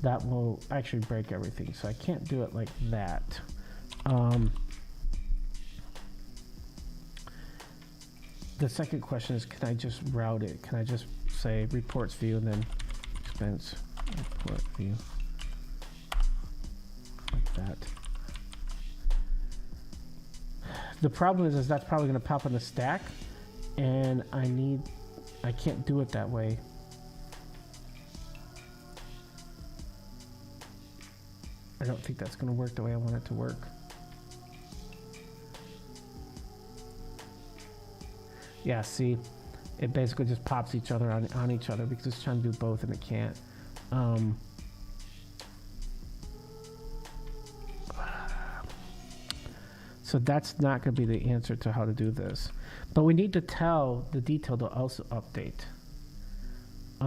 That will actually break everything. So I can't do it like that. The second question is, can I just route it? Can I just say reports view and then expense report view like that? The problem is that's probably going to pop in the stack, and I can't do it that way. I don't think that's going to work the way I want it to work. Yeah, see, it basically just pops each other on each other because it's trying to do both and it can't. So that's not going to be the answer to how to do this. But we need to tell the detail to also update.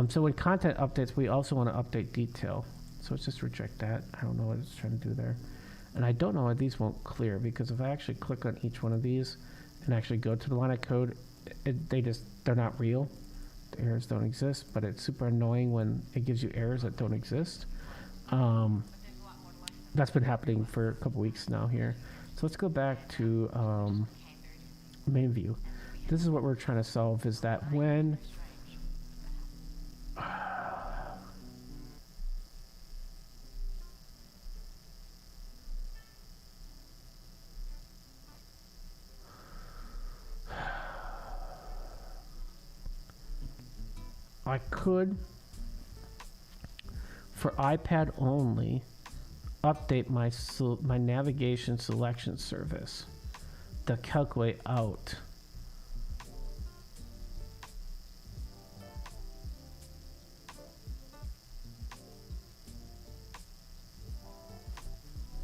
So when content updates, we also want to update detail. So let's just reject that. I don't know what it's trying to do there. And I don't know why these won't clear, because if I actually click on each one of these and actually go to the line of code, they're not real. The errors don't exist, but it's super annoying when it gives you errors that don't exist. That's been happening for a couple weeks now here. So let's go back to main view. This is what we're trying to solve, is that when I could, for iPad only, update my navigation selection service to calculate out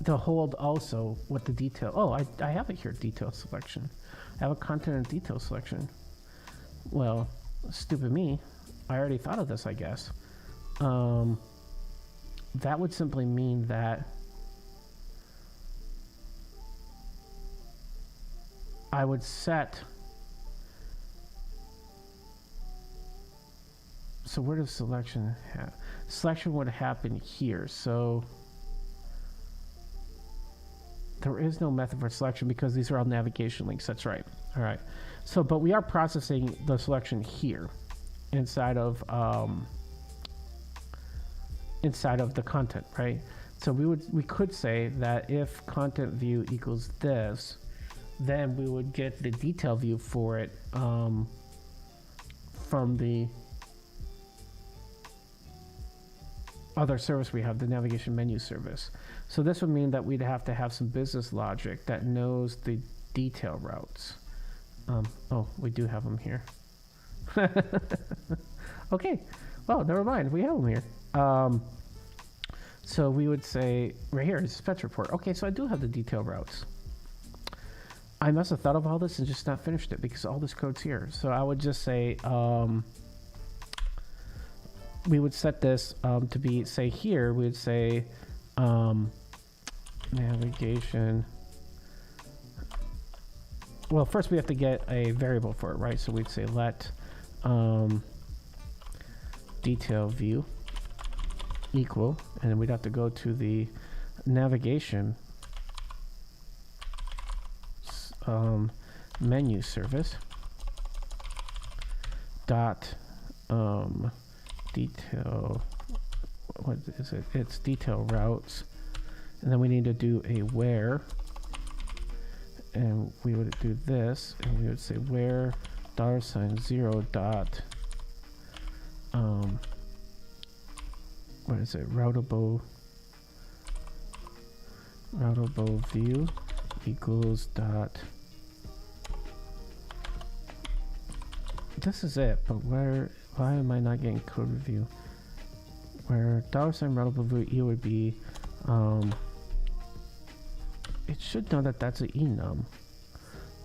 to hold also what the detail. Oh, I have it here, detail selection. I have a content and detail selection. Well, stupid me. I already thought of this, I guess. That would simply mean that I would set. So where does selection have? Selection would happen here. So there is no method for selection because these are all navigation links. That's right. All right. So, but we are processing the selection here inside of the content, right? So we could say that if content view equals this, then we would get the detail view for it from the other service we have, the navigation menu service. So this would mean that we'd have to have some business logic that knows the detail routes. Oh, we do have them here. Okay, well, never mind, we have them here. So we would say right here is expense report. Okay, so I do have the detail routes. I must have thought of all this and just not finished it because all this code's here. So I would just say we would set this to be, say here, we would say navigation. Well, first we have to get a variable for it, right? So we'd say let detail view equal, and then we'd have to go to the navigation menu service dot detail, what is it? It's detail routes, and then we need to do a where, and we would do this, and we would say where $0 dot what is it, routable view equals dot, this is it, but why am I not getting code review? Where $routable view would be, it should know that that's an enum,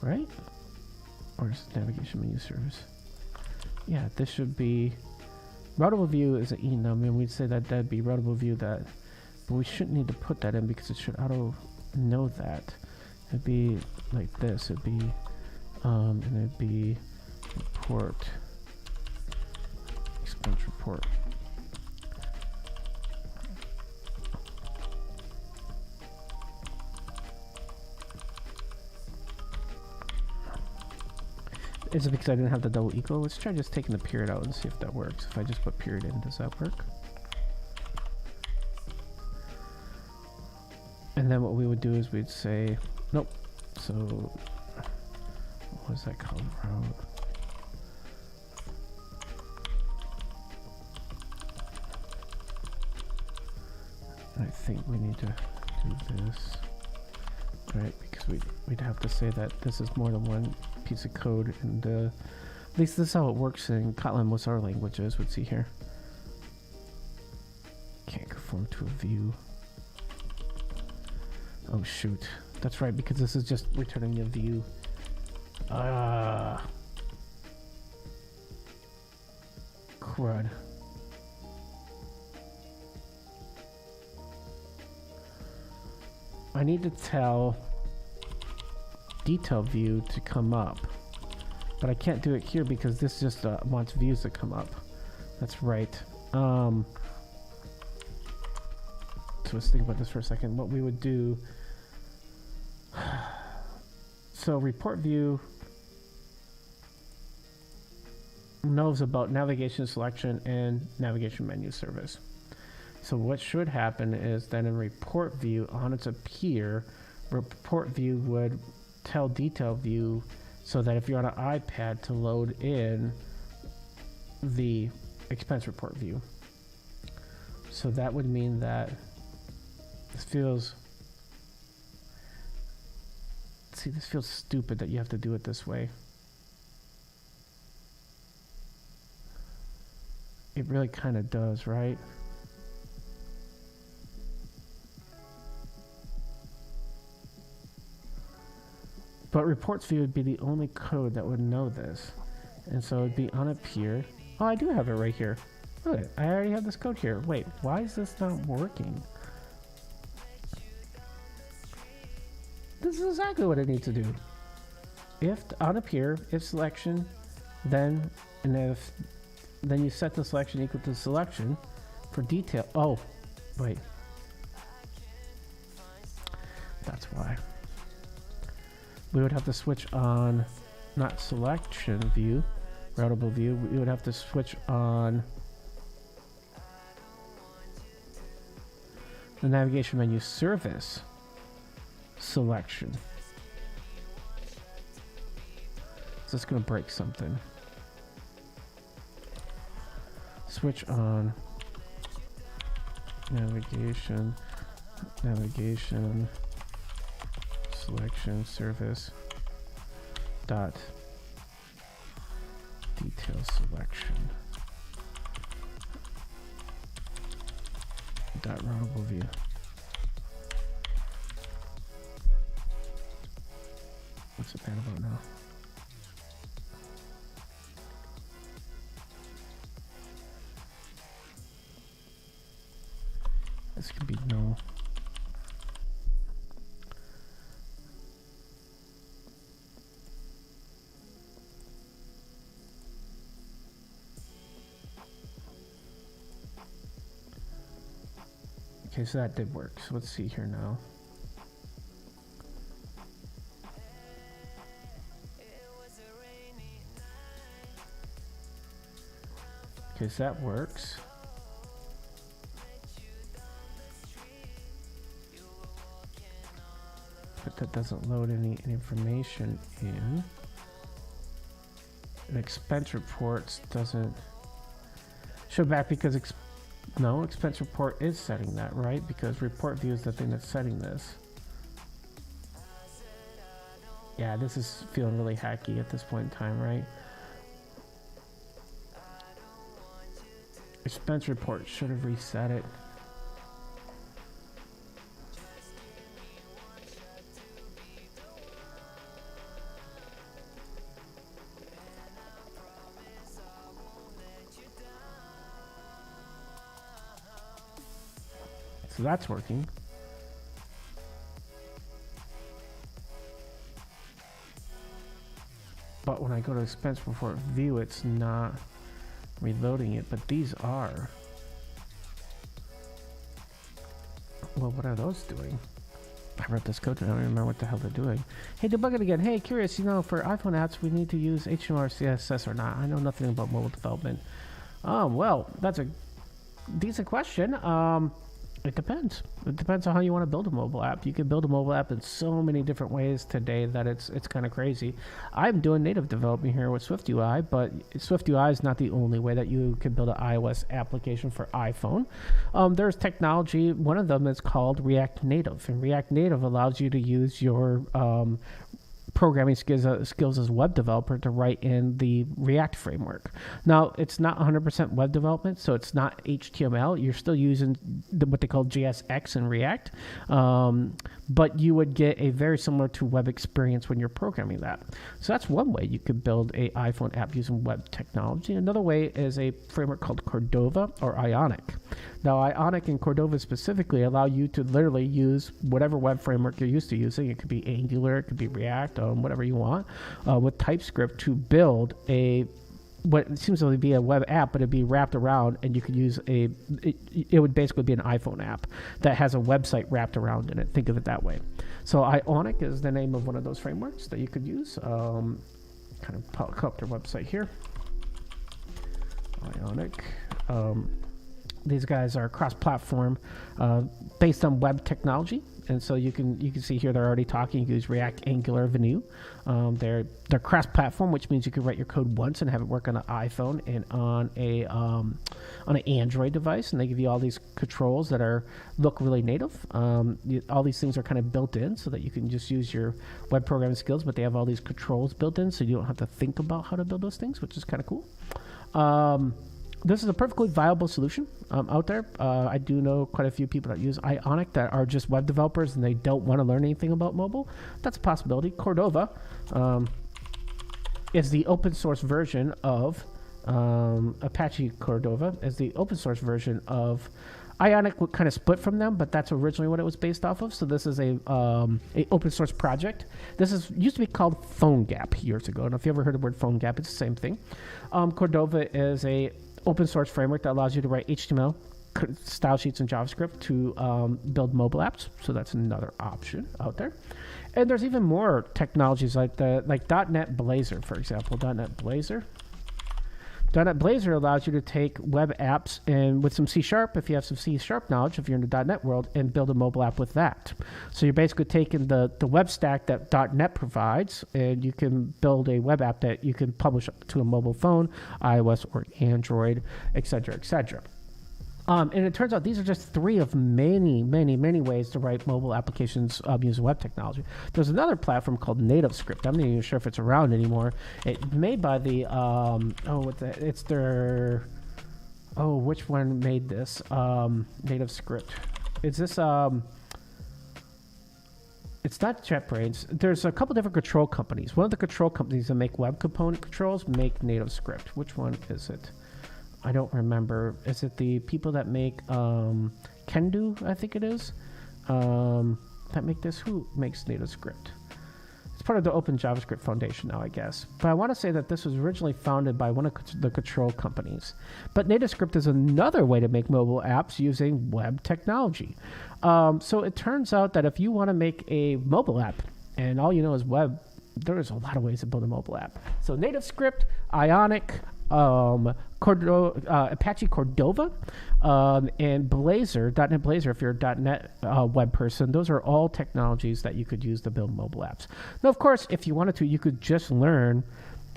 right? Or is it navigation menu service? Yeah, this should be routable view is an enum, and we'd say that that'd be routable view that, but we shouldn't need to put that in because it should auto know that. It'd be like this. It'd be and it'd be report expense report. Is it because I didn't have the double equal? Let's try just taking the period out and see if that works. If I just put period in, does that work? And then what we would do is we'd say, nope. So, what is that called? Route. I think we need to do this, right? Because we'd have to say that this is more than one piece of code, and at least this is how it works in Kotlin. Most our languages would see here. Can't conform to a view. Oh shoot, that's right, because this is just returning a view. Crud. I need to tell detail view to come up, but I can't do it here because this just wants views to come up. That's right. So let's think about this for a second. What we would do, so report view knows about navigation selection and navigation menu service. So what should happen is that in report view, on its appear, report view would tell detail view so that if you're on an iPad to load in the expense report view. So that would mean that this feels, see, this feels stupid that you have to do it this way. It really kind of does, right? But reports view would be the only code that would know this. And so it'd be on appear. Oh, I do have it right here. Look, I already have this code here. Wait, why is this not working? This is exactly what I need to do. If on appear, if selection, then you set the selection equal to selection for detail. Oh, wait. That's why. We would have to switch on, not selection view, routable view. We would have to switch on the navigation menu service selection. So it's going to break something. Switch on navigation selection service dot detail selection dot routable view. What's it bad about now? This could be no. Okay, so that did work. So let's see here now. Okay, so that works. But that doesn't load any information in. And expense reports doesn't show back because no, expense report is setting that, right? Because report view is the thing that's setting this. Yeah, this is feeling really hacky at this point in time, right? Expense report should have reset it. So that's working. But when I go to expense report view, it's not reloading it, but these are. Well, what are those doing? I wrote this code and I don't remember what the hell they're doing. Hey, debug it again. Hey, curious, you know, for iPhone apps, we need to use HTML or CSS or not? I know nothing about mobile development. Well, that's a decent question. It depends. It depends on how you want to build a mobile app. You can build a mobile app in so many different ways today that it's kind of crazy. I'm doing native development here with SwiftUI, but SwiftUI is not the only way that you can build an iOS application for iPhone. There's technology. One of them is called React Native, and React Native allows you to use your programming skills as a web developer to write in the React framework. Now, it's not 100% web development, so it's not HTML. You're still using what they call JSX in React, but you would get a very similar to web experience when you're programming that. So that's one way you could build a iPhone app using web technology. Another way is a framework called Cordova or Ionic. Now, Ionic and Cordova specifically allow you to literally use whatever web framework you're used to using. It could be Angular, it could be React, whatever you want, with TypeScript to build what seems to be a web app, but it'd be wrapped around, and you could use it would basically be an iPhone app that has a website wrapped around in it. Think of it that way. So Ionic is the name of one of those frameworks that you could use. Kind of pull up their website here. Ionic. These guys are cross-platform, based on web technology, and so you can see here they're already talking. You can use React, Angular, Vue. They're cross-platform, which means you can write your code once and have it work on an iPhone and on an Android device. And they give you all these controls that look really native. All these things are kind of built in so that you can just use your web programming skills, but they have all these controls built in, so you don't have to think about how to build those things, which is kind of cool. This is a perfectly viable solution out there. I do know quite a few people that use Ionic that are just web developers and they don't want to learn anything about mobile. That's a possibility. Cordova is the open source version of Apache Cordova is the open source version of Ionic. Kind of split from them, but that's originally what it was based off of. So this is a open source project. This used to be called PhoneGap years ago. I don't know if you ever heard the word PhoneGap. It's the same thing. Cordova is a open source framework that allows you to write HTML, style sheets, and JavaScript to build mobile apps. So that's another option out there. And there's even more technologies like .NET Blazor, for example. .NET Blazor allows you to take web apps and with some C#, if you have some C# knowledge, if you're in the .NET world, and build a mobile app with that. So you're basically taking the web stack that .NET provides, and you can build a web app that you can publish to a mobile phone, iOS or Android, etc., etc. And it turns out these are just three of many, many, many ways to write mobile applications using web technology. There's another platform called NativeScript. I'm not even sure if it's around anymore. It's made by the which one made this? NativeScript. Is this it's not JetBrains. There's a couple different control companies. One of the control companies that make web component controls make NativeScript. Which one is it? I don't remember. Is it the people that make Kendu? I think it is. That make this. Who makes NativeScript? It's part of the Open JavaScript Foundation now, I guess. But I want to say that this was originally founded by one of the control companies. But NativeScript is another way to make mobile apps using web technology. So it turns out that if you want to make a mobile app, and all you know is web, there's a lot of ways to build a mobile app. So NativeScript, Ionic, Apache Cordova, and Blazor, .NET Blazor, if you're a .NET web person, those are all technologies that you could use to build mobile apps. Now, of course, if you wanted to, you could just learn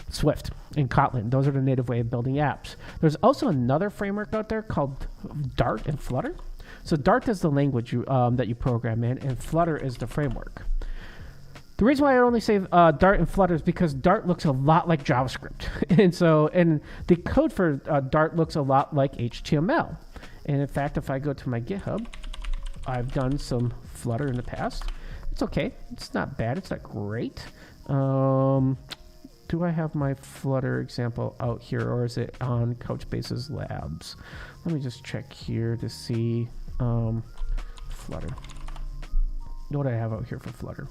Swift and Kotlin. Those are the native way of building apps. There's also another framework out there called Dart and Flutter. So Dart is the language that you program in, and Flutter is the framework. The reason why I only say Dart and Flutter is because Dart looks a lot like JavaScript. and the code for Dart looks a lot like HTML. And in fact, if I go to my GitHub, I've done some Flutter in the past. It's okay. It's not bad. It's not great. Do I have my Flutter example out here, or is it on Couchbase's Labs? Let me just check here to see Flutter. What do I have out here for Flutter?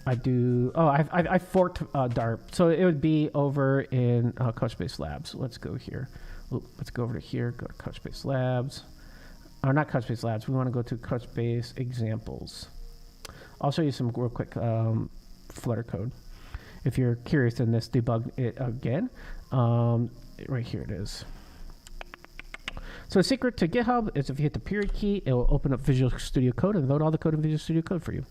I do. Oh, I forked Dart, so it would be over in Couchbase Labs. Let's go here. Let's go over to here. Go to Couchbase Labs. Or not Couchbase Labs. We want to go to Couchbase Examples. I'll show you some real quick Flutter code. If you're curious in this, debug it again. Right here it is. So the secret to GitHub is if you hit the period key, it will open up Visual Studio Code and load all the code in Visual Studio Code for you.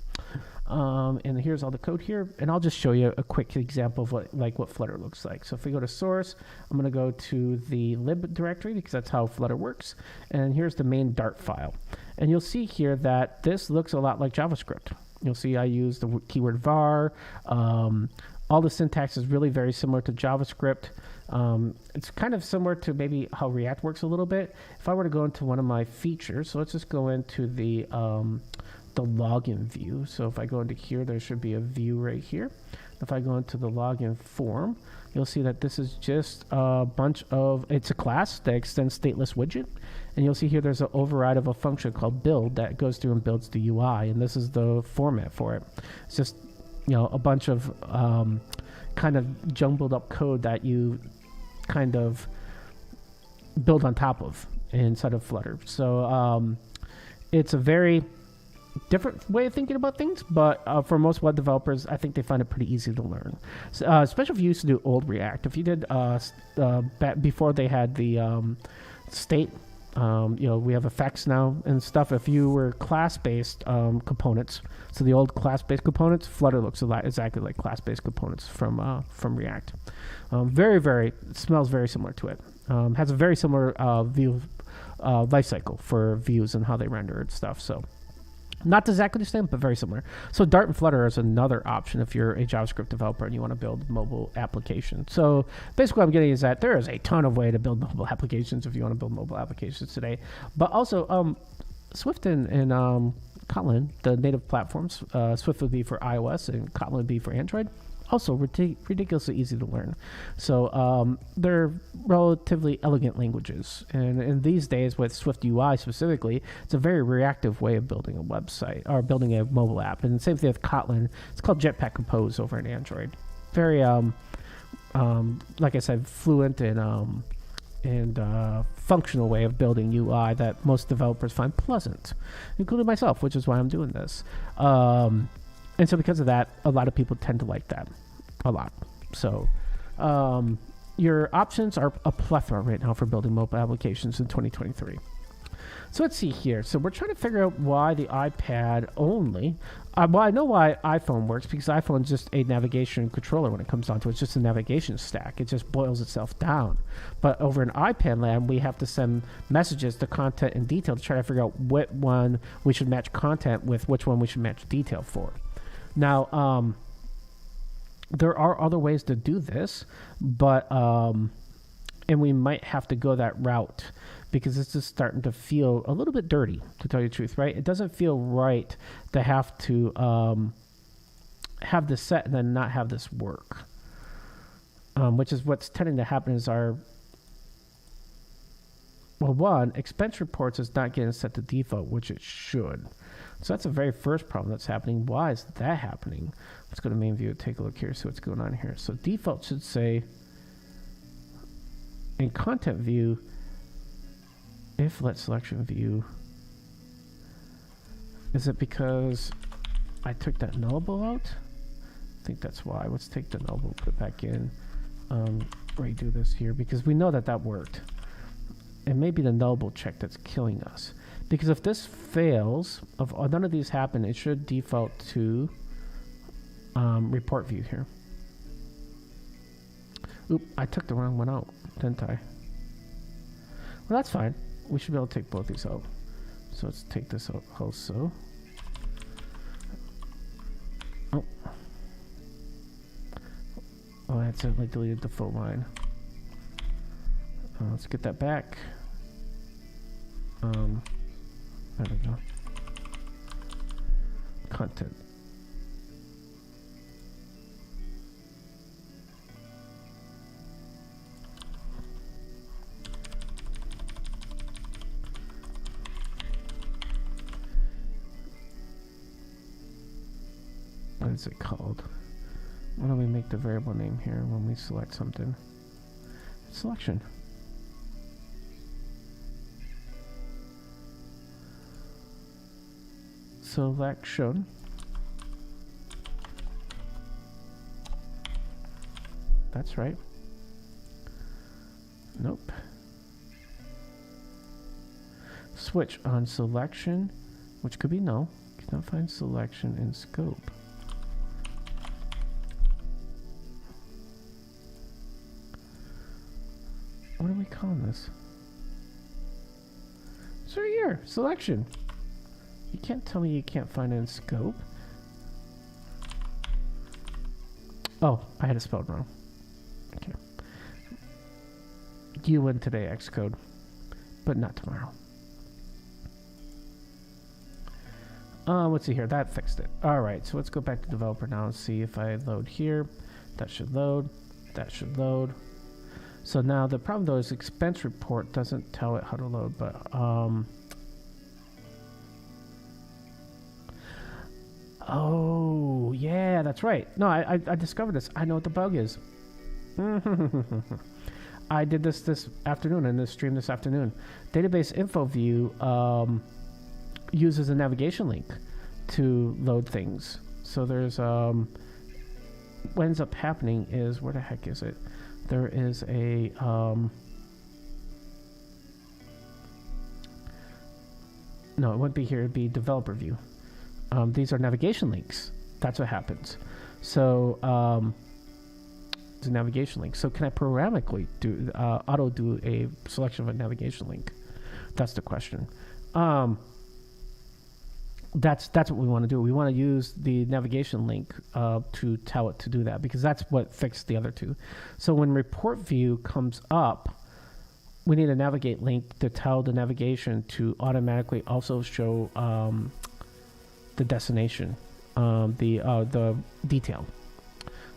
And here's all the code here, and I'll just show you a quick example of what Flutter looks like. So if we go to source, I'm going to go to the lib directory because that's how Flutter works, and here's the main Dart file. And you'll see here that this looks a lot like JavaScript. You'll see I use the keyword var. All the syntax is really very similar to JavaScript. It's kind of similar to maybe how React works a little bit. If I were to go into one of my features, so let's just go into the login view. So if I go into here, there should be a view right here. If I go into the login form, you'll see that this is just a bunch of, it's a class that extends stateless widget. And you'll see here there's an override of a function called build that goes through and builds the UI. And this is the format for it. It's just, a bunch of kind of jumbled up code that you kind of build on top of inside of Flutter. So it's a very different way of thinking about things, but for most web developers, I think they find it pretty easy to learn. So, especially if you used to do old React. If you did before they had the state, we have effects now and stuff. If you were class-based components, so the old class-based components, Flutter looks a lot exactly like class-based components from React. It smells very similar to it. Has a very similar view lifecycle for views and how they render and stuff. So. Not exactly the same, but very similar. So Dart and Flutter is another option if you're a JavaScript developer and you want to build mobile applications. So basically what I'm getting is that there is a ton of way to build mobile applications if you want to build mobile applications today. But also Swift and Kotlin, the native platforms, Swift would be for iOS and Kotlin would be for Android. Also ridiculously easy to learn. So they're relatively elegant languages. And in these days with SwiftUI specifically, it's a very reactive way of building a website or building a mobile app. And the same thing with Kotlin. It's called Jetpack Compose over in Android. Very, like I said, fluent and functional way of building UI that most developers find pleasant, including myself, which is why I'm doing this. And so because of that, a lot of people tend to like that a lot. So your options are a plethora right now for building mobile applications in 2023. So let's see here. So we're trying to figure out why the iPad only. Well, I know why iPhone works because iPhone is just a navigation controller when it comes down to it. It's just a navigation stack. It just boils itself down. But over in iPad land, we have to send messages to content and detail to try to figure out what one we should match content with, which one we should match detail for. Now, there are other ways to do this, but and we might have to go that route because it's just starting to feel a little bit dirty, to tell you the truth, right? It doesn't feel right to have to have this set and then not have this work, which is what's tending to happen is expense reports is not getting set to default, which it should. So that's the very first problem that's happening. Why is that happening? Let's go to main view and take a look here, see what's going on here. So default should say in content view, if let selection view, is it because I took that nullable out? I think that's why. Let's take the nullable, put it back in, redo this here, because we know that that worked. It may be the nullable check that's killing us. Because if this fails, if none of these happen, it should default to report view here. Oop, I took the wrong one out, didn't I? Well, that's fine. We should be able to take both these out. So let's take this out also. Oh. Oh, I accidentally deleted the full line. Let's get that back. There we go. Content. What is it called? Why don't we make the variable name here when we select something? Selection. Selection. That's right. Nope. Switch on selection, which could be no. Cannot find selection in scope. What are we calling this? It's right here. Selection. You can't tell me you can't find it in scope. Oh, I had it spelled wrong. Okay. You win today, Xcode, but not tomorrow. Let's see here. That fixed it. All right, so let's go back to developer now and see if I load here. That should load. That should load. So now the problem though is expense report doesn't tell it how to load, but oh yeah, that's right. No, I discovered this. I know what the bug is. I did this afternoon in this stream this afternoon. Database info view uses a navigation link to load things. So there's what ends up happening is, where the heck is it? There is a no, it wouldn't be here. It'd be developer view. These are navigation links. That's what happens. So it's a navigation link. So can I programmatically do auto do a selection of a navigation link? That's the question. That's what we want to do. We want to use the navigation link to tell it to do that, because that's what fixed the other two. So when report view comes up, we need a navigate link to tell the navigation to automatically also show the destination, the detail.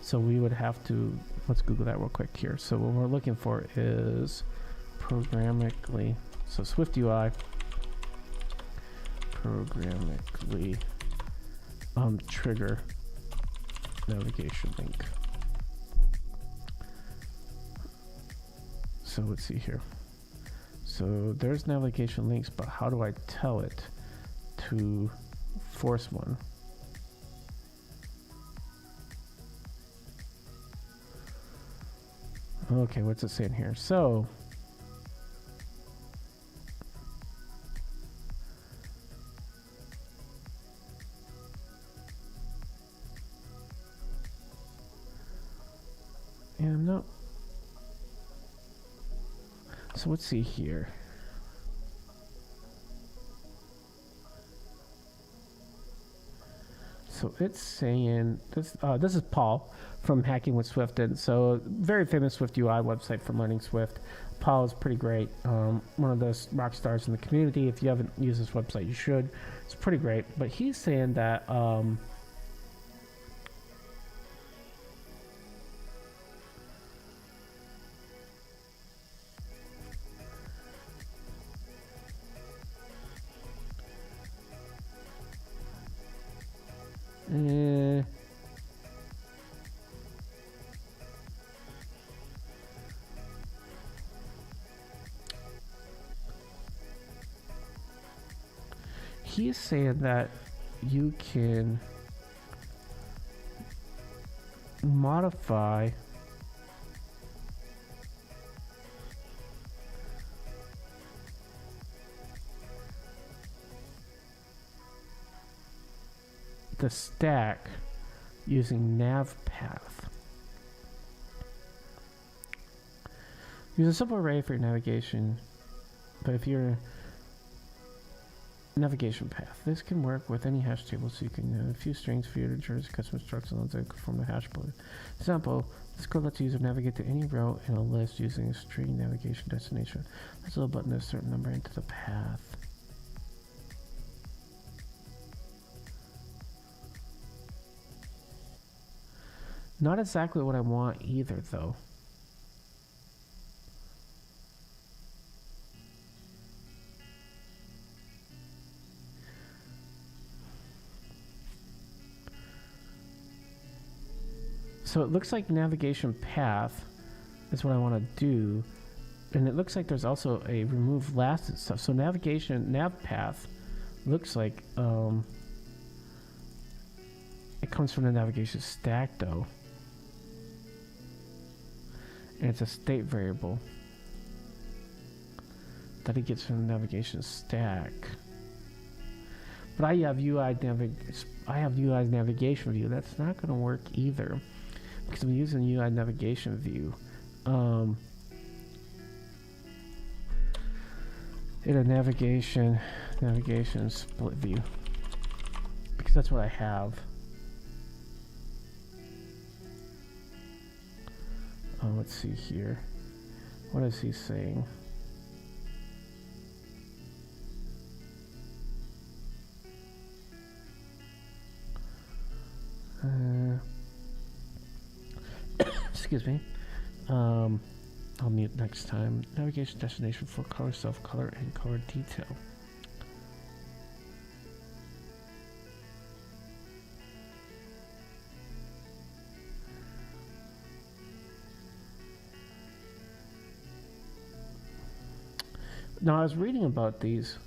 So we would have to, let's Google that real quick here. So what we're looking for is programmatically, so SwiftUI, programmatically trigger navigation link. So let's see here. So there's navigation links, but how do I tell it to force one? Okay, what's it saying here? So no. So let's see here. So it's saying this. This is Paul from Hacking with Swift, and so very famous SwiftUI website for learning Swift. Paul is pretty great. One of those rock stars in the community. If you haven't used this website, you should. It's pretty great. But he's saying that He's saying that you can modify the stack using nav path. Use a simple array for your navigation, but if you're navigation path, this can work with any hash table, so you can have a few strings for your integers, custom instructions that form the hash point. Example, this code lets the user navigate to any row in a list using a string navigation destination. This little button is a certain number into the path. Not exactly what I want either, though. So it looks like navigation path is what I want to do, and it looks like there's also a remove last stuff. So navigation nav path looks like it comes from the navigation stack though, and it's a state variable that it gets from the navigation stack. But I have UI navigation view. That's not going to work either, because I'm using UI navigation view in a navigation split view, because that's what I have. Let's see here. What is he saying? Excuse me. I'll mute next time. Navigation destination for color, self color, and color detail. Now I was reading about these.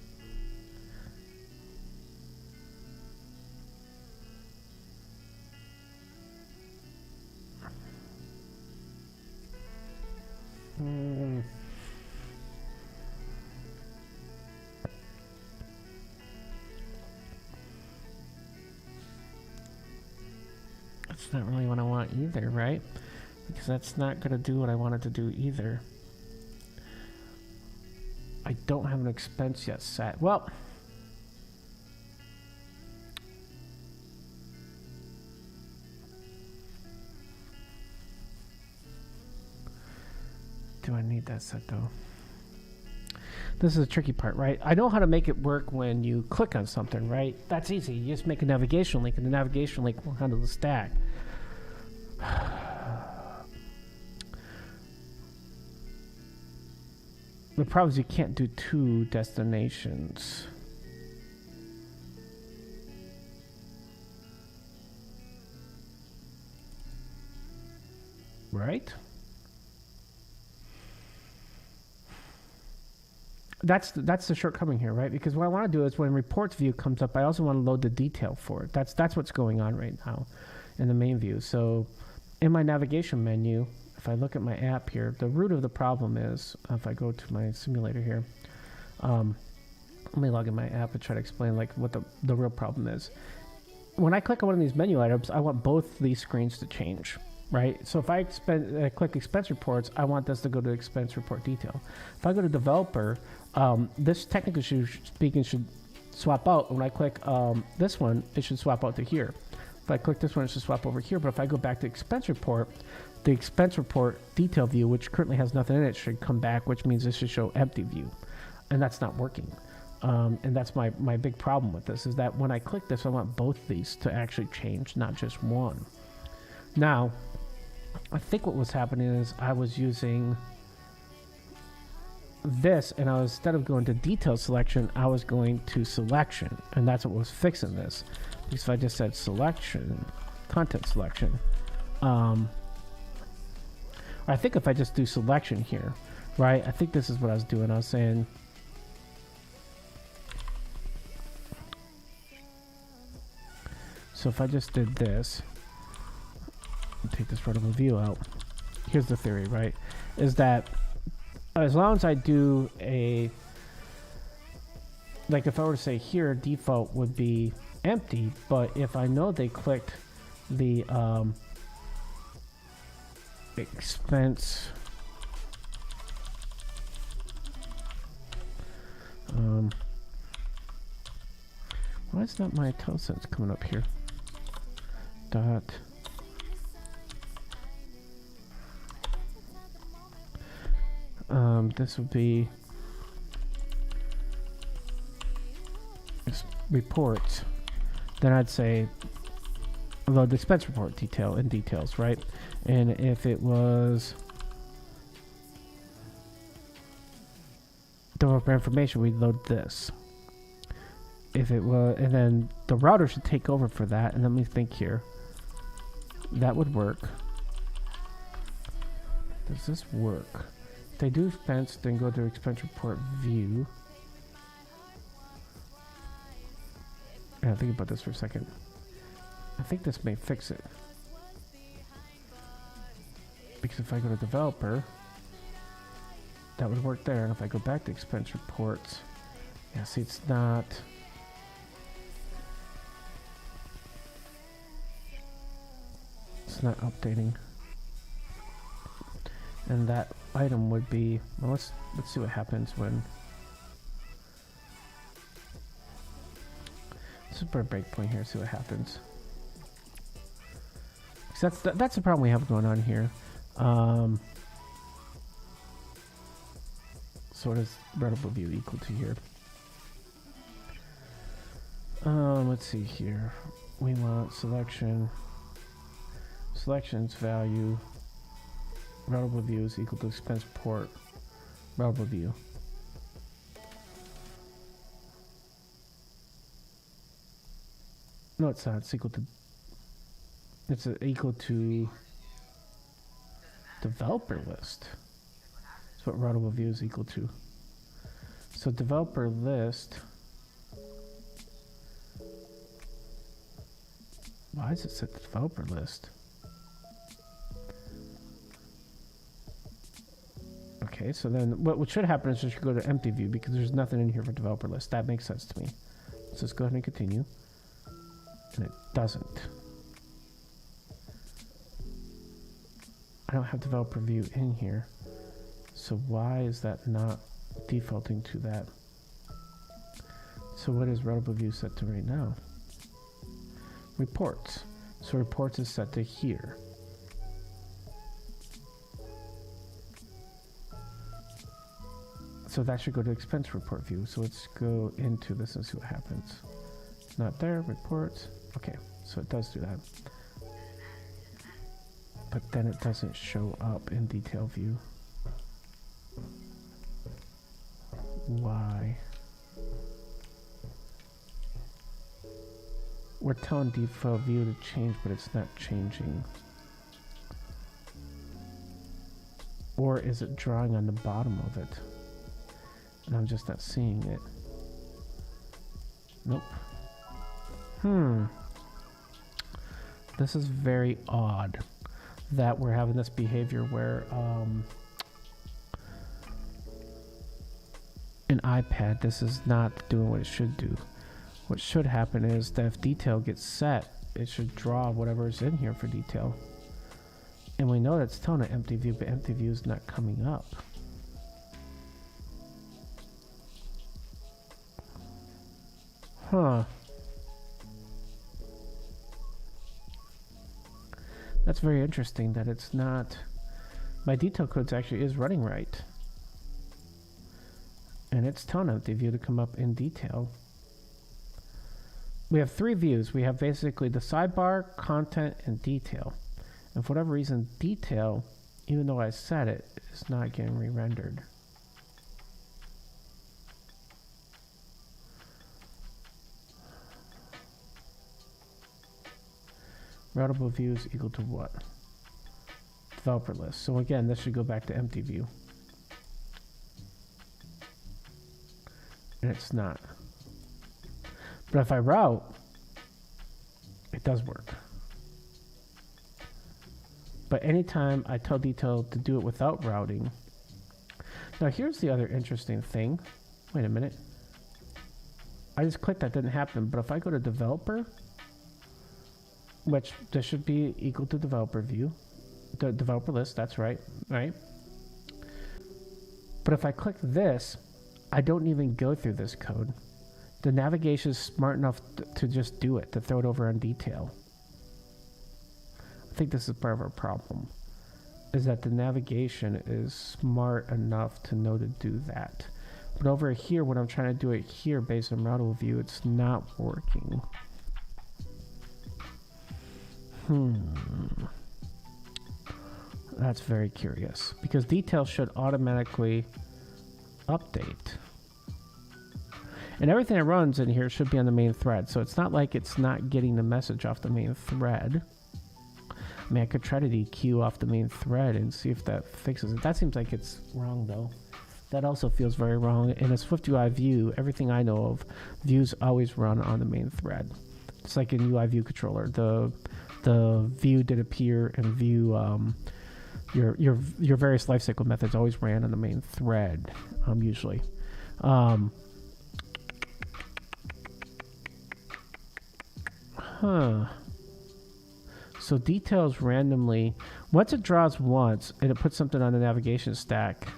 That's not really what I want either, right? Because that's not going to do what I wanted to do either. I don't have an expense yet set. Well, do I need that set though? This is a tricky part, right? I know how to make it work when you click on something, right? That's easy. You just make a navigation link, and the navigation link will handle the stack. The problem is you can't do two destinations. Right? That's the shortcoming here, right? Because what I want to do is when reports view comes up, I also want to load the detail for it. That's what's going on right now in the main view. So in my navigation menu, if I look at my app here, the root of the problem is, if I go to my simulator here, let me log in my app and try to explain like what the real problem is. When I click on one of these menu items, I want both these screens to change, right? So if I click expense reports, I want this to go to expense report detail. If I go to developer, this technically speaking should swap out. When I click this one, it should swap out to here. If I click this one, it should swap over here. But if I go back to expense report, the expense report detail view, which currently has nothing in it, should come back, which means this should show empty view. And that's not working. And that's my big problem with this, is that when I click this, I want both these to actually change, not just one. Now, I think what was happening is I was using this, and instead of going to detail selection, I was going to selection, and that's what was fixing this. Because if I just said selection, content selection, I think if I just do selection here, right? I think this is what I was doing. I was saying, so if I just did this, take this rotable view out. Here's the theory, right? Is that as long as I do a, like if I were to say here, default would be empty, but if I know they clicked the expense why is not my ToSense coming up here? Dot this would be reports. Then I'd say load the expense report details, right? And if it was developer information, we'd load this. If it was, and then the router should take over for that. And let me think here. That would work. Does this work? If they do expense, then go to expense report view. Yeah, think about this for a second. I think this may fix it. Because if I go to developer, that would work there. And if I go back to expense reports, yeah, see, it's not. It's not updating. And that item would be, well, let's see what happens when. Let's put a breakpoint here, see what happens. Because that's the problem we have going on here. So what is rotable view equal to here? Let's see here. We want selection. Selections value. Rotable view is equal to expense report. Rotable view. No, it's not. It's equal to. It's equal to developer list. That's what rotable view is equal to. So developer list. Why is it set to developer list? Okay, so then what should happen is just go to empty view because there's nothing in here for developer list. That makes sense to me. So let's go ahead and continue. And it doesn't. I don't have developer view in here. So why is that not defaulting to that? So what is rotable view set to right now? Reports. So reports is set to here. So that should go to expense report view. So let's go into this and see what happens. Not there, reports. Okay, so it does do that. But then it doesn't show up in detail view. Why? We're telling default view to change, but it's not changing. Or is it drawing on the bottom of it? And I'm just not seeing it. Nope. This is very odd that we're having this behavior where in iPad this is not doing what it should do. What should happen is that if detail gets set, it should draw whatever is in here for detail. And we know that's telling it empty view, but empty view is not coming up. Huh. That's very interesting that it's not. My detail codes actually is running right. And it's telling empty view to come up in detail. We have three views. We have basically the sidebar, content, and detail. And for whatever reason, detail, even though I set it, is not getting re-rendered. Routable view is equal to what? Developer list. So again, this should go back to empty view. And it's not. But if I route, it does work. But anytime I tell detail to do it without routing. Now here's the other interesting thing. Wait a minute. I just clicked, that didn't happen. But if I go to developer, which this should be equal to developer view, the developer list, that's right, right? But if I click this, I don't even go through this code. The navigation is smart enough to just do it, to throw it over on detail. I think this is part of our problem, is that the navigation is smart enough to know to do that. But over here, when I'm trying to do it here based on routable view, it's not working. That's very curious, because details should automatically update. And everything that runs in here should be on the main thread, so it's not like it's not getting the message off the main thread. I mean, I could try to dequeue off the main thread and see if that fixes it. That seems like it's wrong, though. That also feels very wrong. In a SwiftUI view, everything I know of, views always run on the main thread. It's like in UI view controller. The view did appear and view your various lifecycle methods always ran on the main thread, usually. So details randomly, once it draws once and it puts something on the navigation stack,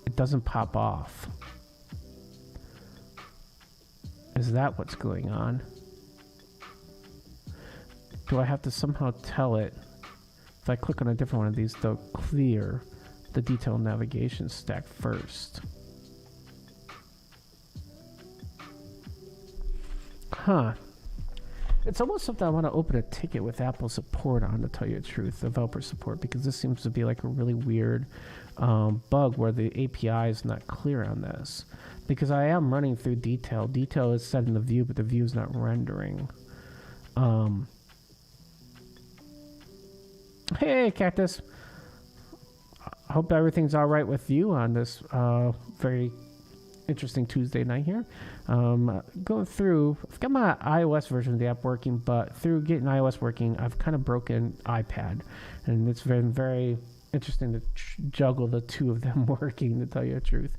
it doesn't pop off. Is that what's going on? Do I have to somehow tell it, if I click on a different one of these, they'll clear the detail navigation stack first? It's almost something I want to open a ticket with Apple support on, to tell you the truth, developer support, because this seems to be like a really weird bug where the API is not clear on this. Because I am running through detail. Detail is set in the view, but the view is not rendering. Hey, Cactus. I hope everything's all right with you on this very interesting Tuesday night here. Going through, I've got my iOS version of the app working, but through getting iOS working, I've kind of broken iPad, and it's been very interesting to juggle the two of them working, to tell you the truth.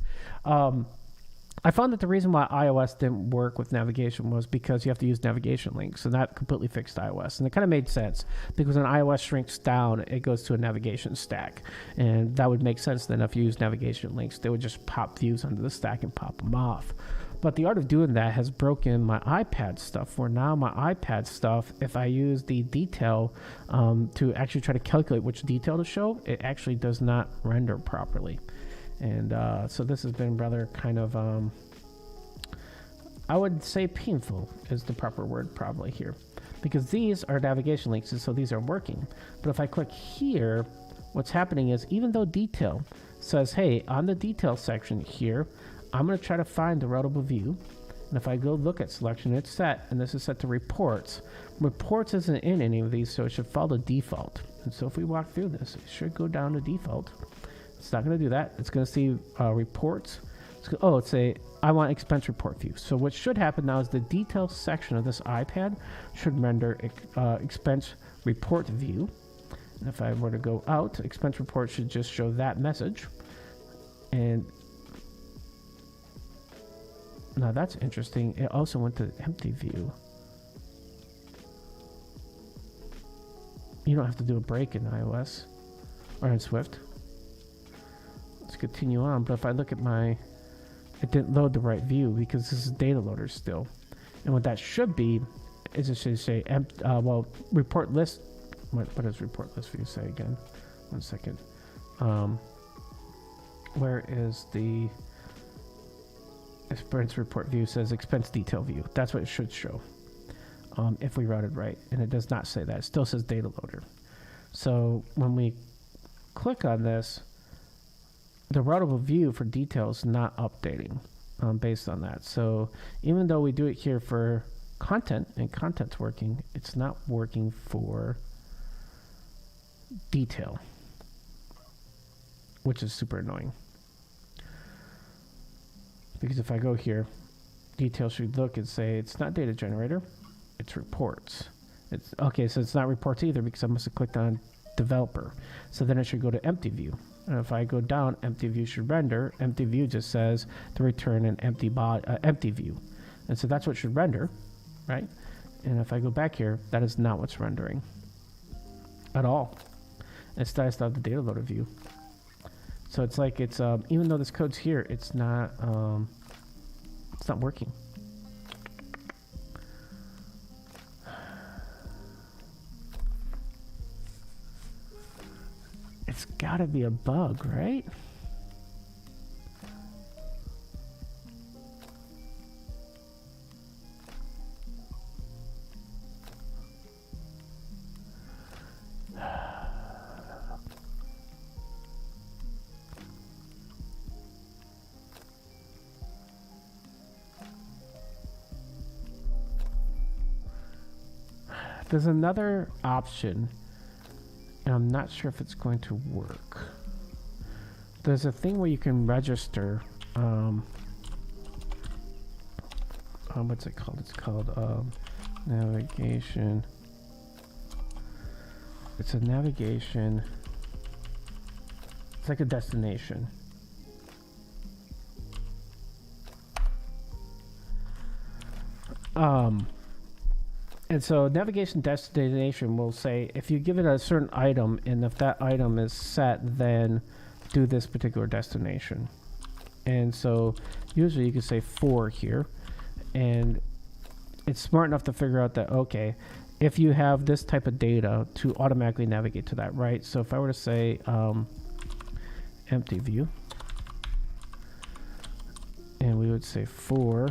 I found that the reason why iOS didn't work with navigation was because you have to use navigation links, and that completely fixed iOS. And it kind of made sense, because when iOS shrinks down, it goes to a navigation stack. And that would make sense then if you use navigation links. They would just pop views onto the stack and pop them off. But the art of doing that has broken my iPad stuff, where now my iPad stuff, if I use the detail to actually try to calculate which detail to show, it actually does not render properly. And so this has been rather kind of, I would say painful is the proper word probably here, because these are navigation links, and so these are working. But if I click here, what's happening is, even though detail says, hey, on the detail section here, I'm going to try to find the routable view. And if I go look at selection, it's set, and this is set to reports. Reports isn't in any of these, so it should follow default. And so if we walk through this, it should go down to default. It's not going to do that. It's going to see reports. It's I want expense report view. So what should happen now is the detail section of this iPad should render expense report view. And if I were to go out, expense report should just show that message. And now that's interesting. It also went to empty view. You don't have to do a break in iOS or in Swift. Let's continue on. But if I look at it didn't load the right view because this is data loader still. And what that should be is it should say, report list. What does report list view say again? 1 second. Where is the expense report view? Says expense detail view. That's what it should show if we routed right. And it does not say that. It still says data loader. So when we click on this, the routable view for details not updating based on that. So even though we do it here for content, and content's working. It's not working for detail, which is super annoying. Because if I go here, detail should look and say it's not data generator, it's reports. It's okay, so it's not reports either because I must have clicked on developer. So then it should go to empty view. And if I go down, empty view should render. Empty view just says to return an empty view. And so that's what should render, right? And if I go back here, that is not what's rendering at all. Instead, I still have the data loader view. So it's like it's even though this code's here, it's not working. It's gotta be a bug, right? There's another option, and I'm not sure if it's going to work. There's a thing where you can register. What's it called? It's called navigation. It's a navigation. It's like a destination. And so navigation destination will say if you give it a certain item, and if that item is set, then do this particular destination. And so usually you can say for here, and it's smart enough to figure out that, okay, if you have this type of data, to automatically navigate to that, right? So if I were to say empty view, and we would say for.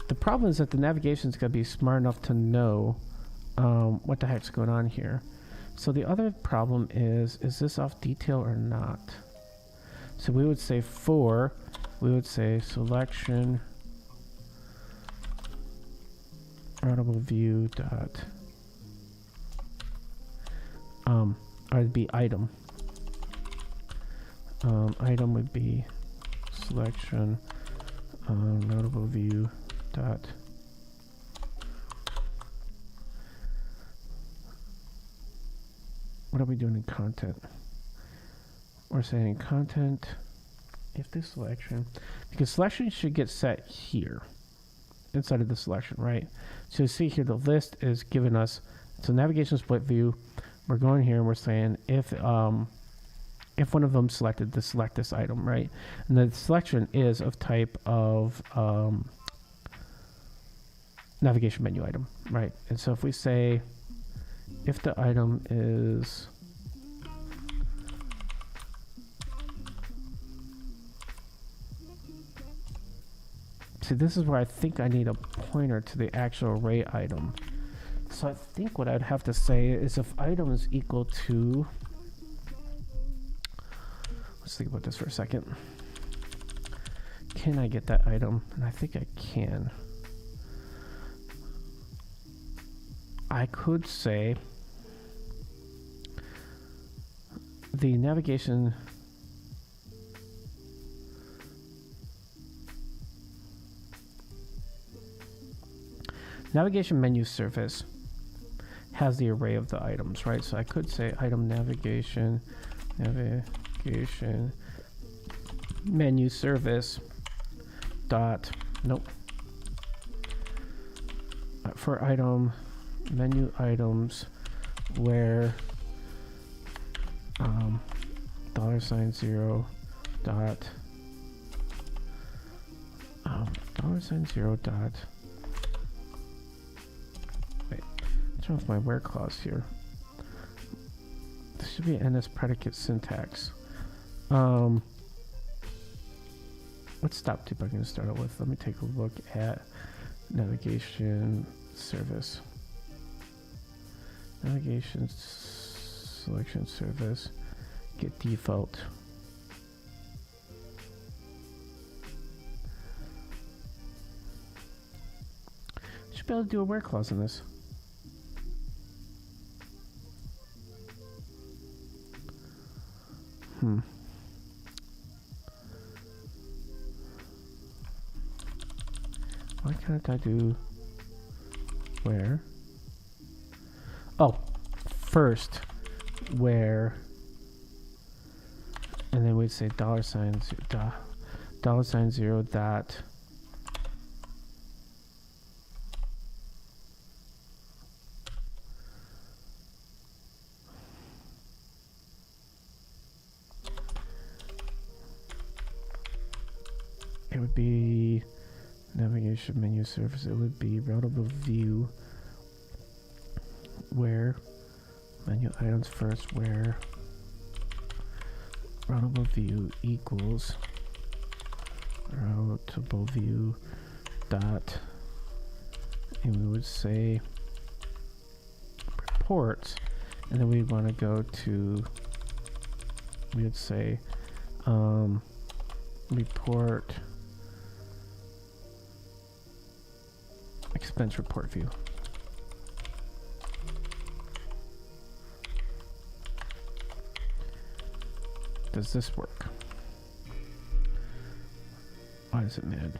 The problem is that the navigation's got to be smart enough to know what the heck's going on here. So the other problem is this off detail or not? So we would say for, we would say selection routable view dot or it'd be item. Item would be selection routable view dot what are we doing in content? We're saying in content if this selection, because selection should get set here inside of the selection, right? So you see here the list is giving us, so navigation split view, we're going here and we're saying if one of them selected to select this item, right? And the selection is of type of navigation menu item, right? And so if we say if the item is see, this is where I think I need a pointer to the actual array item. So I think what I'd have to say is if item is equal to, let's think about this for a second. Can I get that item? And I think I can. I could say the navigation menu surface has the array of the items, right? So I could say item navigation menu service dot nope for item menu items where $0 dot $0 dot wait, what's wrong with my where clause here? This should be NS predicate syntax. Let's stop debugging to start out with. Let me take a look at navigation service. Navigation selection service, get default. should be able to do a where clause in this. Why can't I do where? Oh, first where, and then we'd say $$0 dot it would be navigation menu service. It would be routable view where menu items first where routable view equals routable view dot, and we would say reports, and then we'd want to go to, we would say report expense report view. Does this work? Why is it mad?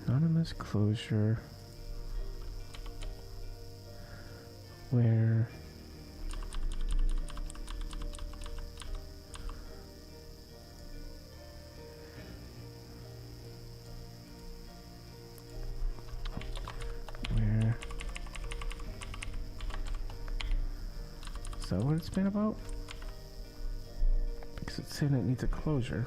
Anonymous closure where is that what it's been about? Because it's saying it needs a closure.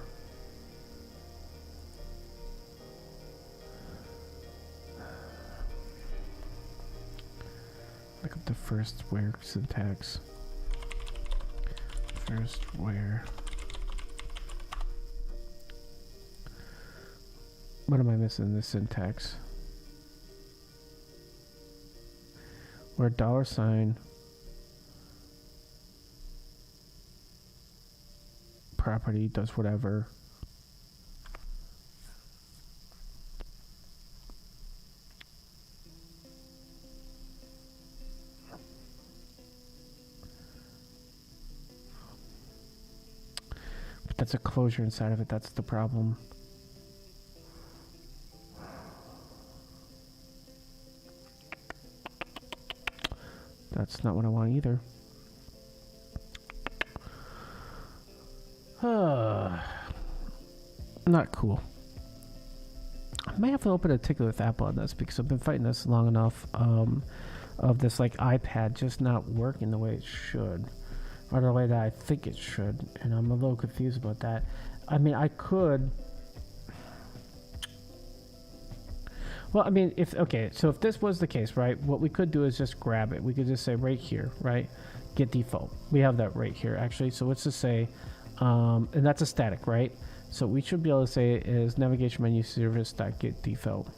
Look up the first where syntax. First where. What am I missing in this syntax? Where $, property does whatever. But that's a closure inside of it, that's the problem. That's not what I want either. Not cool. I may have to open a ticket with Apple on this because I've been fighting this long enough of this like iPad just not working the way it should, or the way that I think it should, and I'm a little confused about that. I mean, I could. Well, I mean, so if this was the case, right, what we could do is just grab it. We could just say right here, right, get default. We have that right here, actually. So let's just say, and that's a static, right? So we should be able to say is navigation menu service dot get default.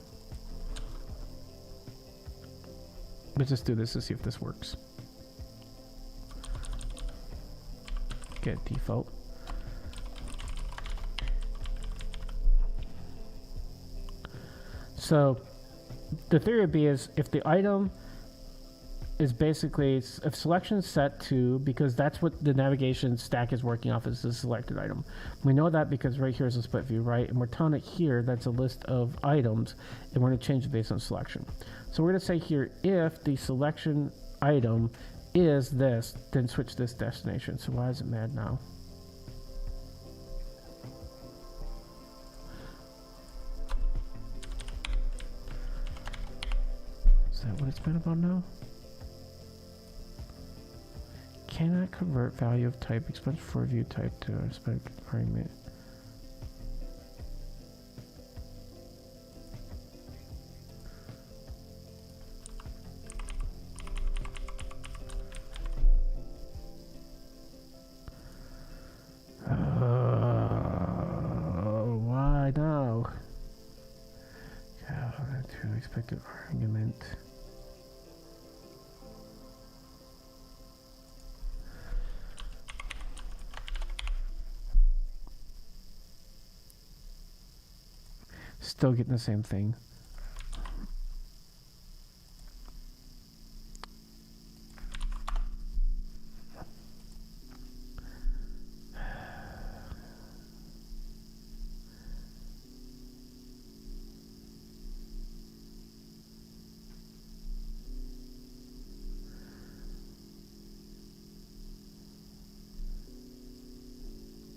Let's just do this to see if this works. Get default. So the theory would be is if the item is basically, if selection is set to, because that's what the navigation stack is working off, is the selected item. We know that because right here is a split view, right? And we're telling it here that's a list of items, and we're going to change it based on selection. So we're going to say here, if the selection item is this, then switch this destination. So why is it mad now? Is that what it's been about now? Cannot convert value of type expense for view type to a specific argument. Why now? To expected argument. Still getting the same thing.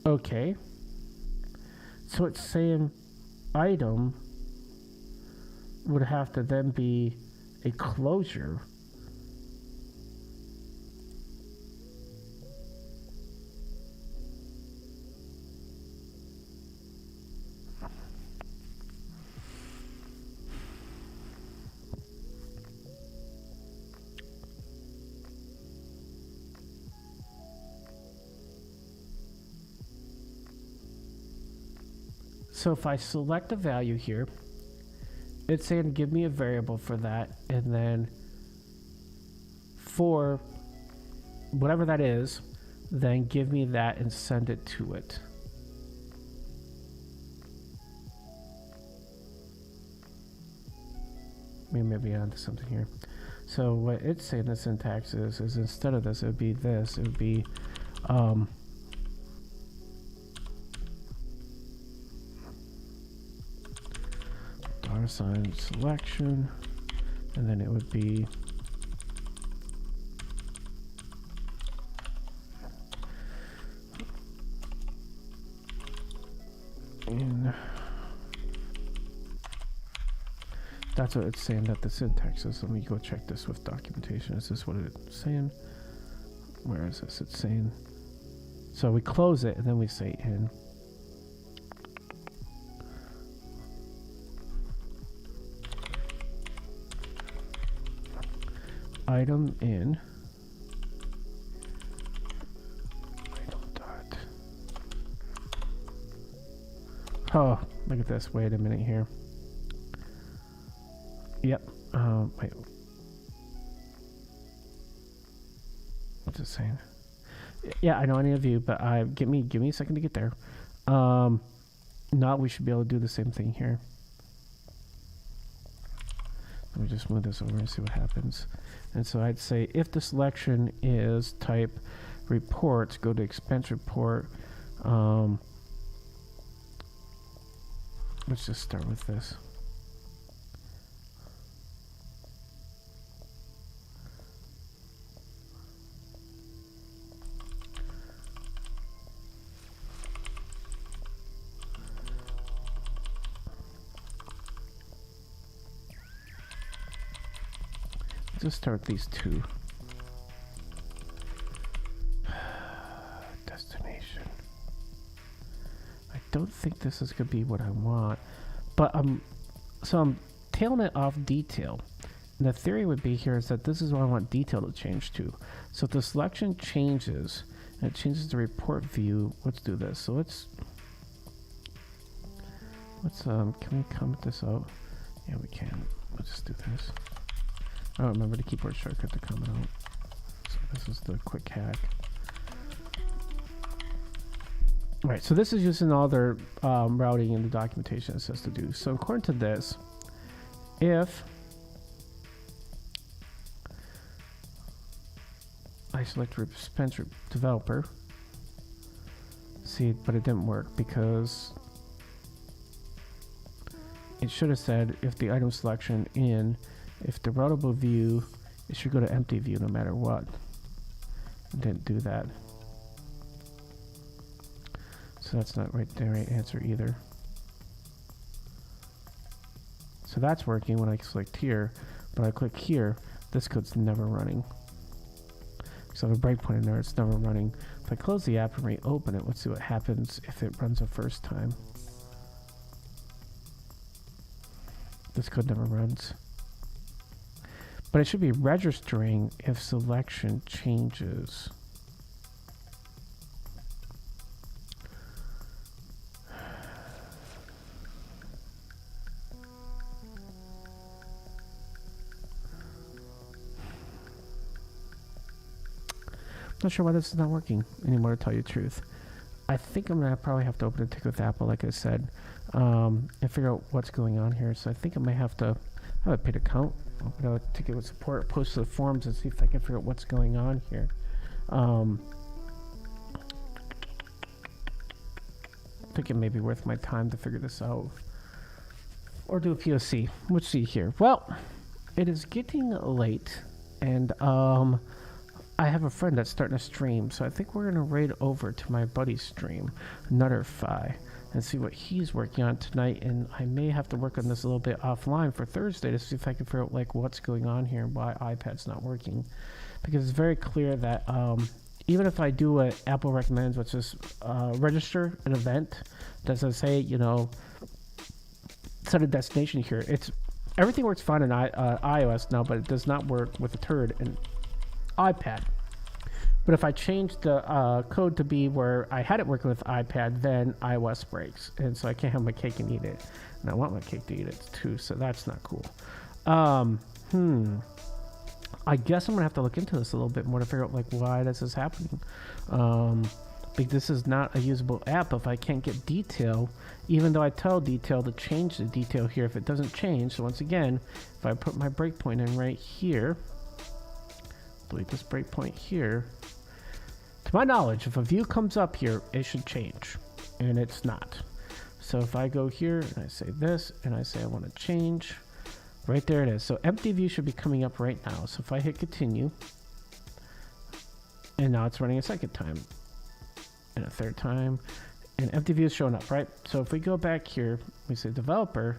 Okay. So it's saying item would have to then be a closure. So if I select a value here, it's saying give me a variable for that, and then for whatever that is, then give me that and send it to it. Maybe onto something here. So what it's saying the syntax is instead of this, it would be this. It would be $sign selection, and then it would be in. That's what it's saying that the syntax is. Let me go check this with documentation. Is this what it's saying? Where is this? It's saying. So we close it and then we say in. Item in item dot. Oh, look at this. Wait a minute here. Yep. Wait. What's it saying? Yeah, I know any of you, but give me a second to get there. Now we should be able to do the same thing here. Let me just move this over and see what happens. And so I'd say if the selection is type reports, go to expense report. Let's just start with this. Let's start these two. Destination. I don't think this is gonna be what I want, but so I'm tailing it off detail. And the theory would be here is that this is what I want detail to change to. So if the selection changes and it changes the report view, let's do this. So let's can we comment this out? Yeah, we can. Let's just do this. I don't remember the keyboard shortcut to comment out. So this is the quick hack. All right, so this is using all their routing and the documentation it says to do. So according to this, if I select Spencer developer, see, but it didn't work because it should have said if the item selection in, if the routable view, it should go to empty view no matter what. It didn't do that. So that's not right the right answer either. So that's working when I select here, but I click here, this code's never running. So I have a breakpoint in there, it's never running. If I close the app and reopen it, let's see what happens if it runs the first time. This code never runs. But it should be registering if selection changes. Not sure why this is not working anymore, to tell you the truth. I think I'm gonna probably have to open a ticket with Apple, like I said. and figure out what's going on here. So I think I might have to have a pit account. I'm going to take it with support, post to the forums, and see if I can figure out what's going on here. I think it may be worth my time to figure this out. Or do a POC. Let's see here. Well, it is getting late, and I have a friend that's starting a stream, so I think we're going to raid over to my buddy's stream, Nutterfi, and see what he's working on tonight. And I may have to work on this a little bit offline for Thursday to see if I can figure out like what's going on here and why iPad's not working, because it's very clear that even if I do what Apple recommends, which is register an event that says, hey, you know, set a destination here, everything works fine in iOS now, but it does not work with a turd in iPad. But if I change the code to be where I had it working with iPad, then iOS breaks, and so I can't have my cake and eat it. And I want my cake to eat it too, so that's not cool. I guess I'm gonna have to look into this a little bit more to figure out like why this is happening. Like, this is not a usable app if I can't get detail, even though I tell detail to change the detail here if it doesn't change. So once again, if I put my breakpoint in right here, delete this breakpoint here, to my knowledge, if a view comes up here, it should change, and it's not. So if I go here and I say this and I say I want to change, right there it is. So empty view should be coming up right now. So if I hit continue, and now it's running a second time and a third time, and empty view is showing up, right? So if we go back here, we say developer,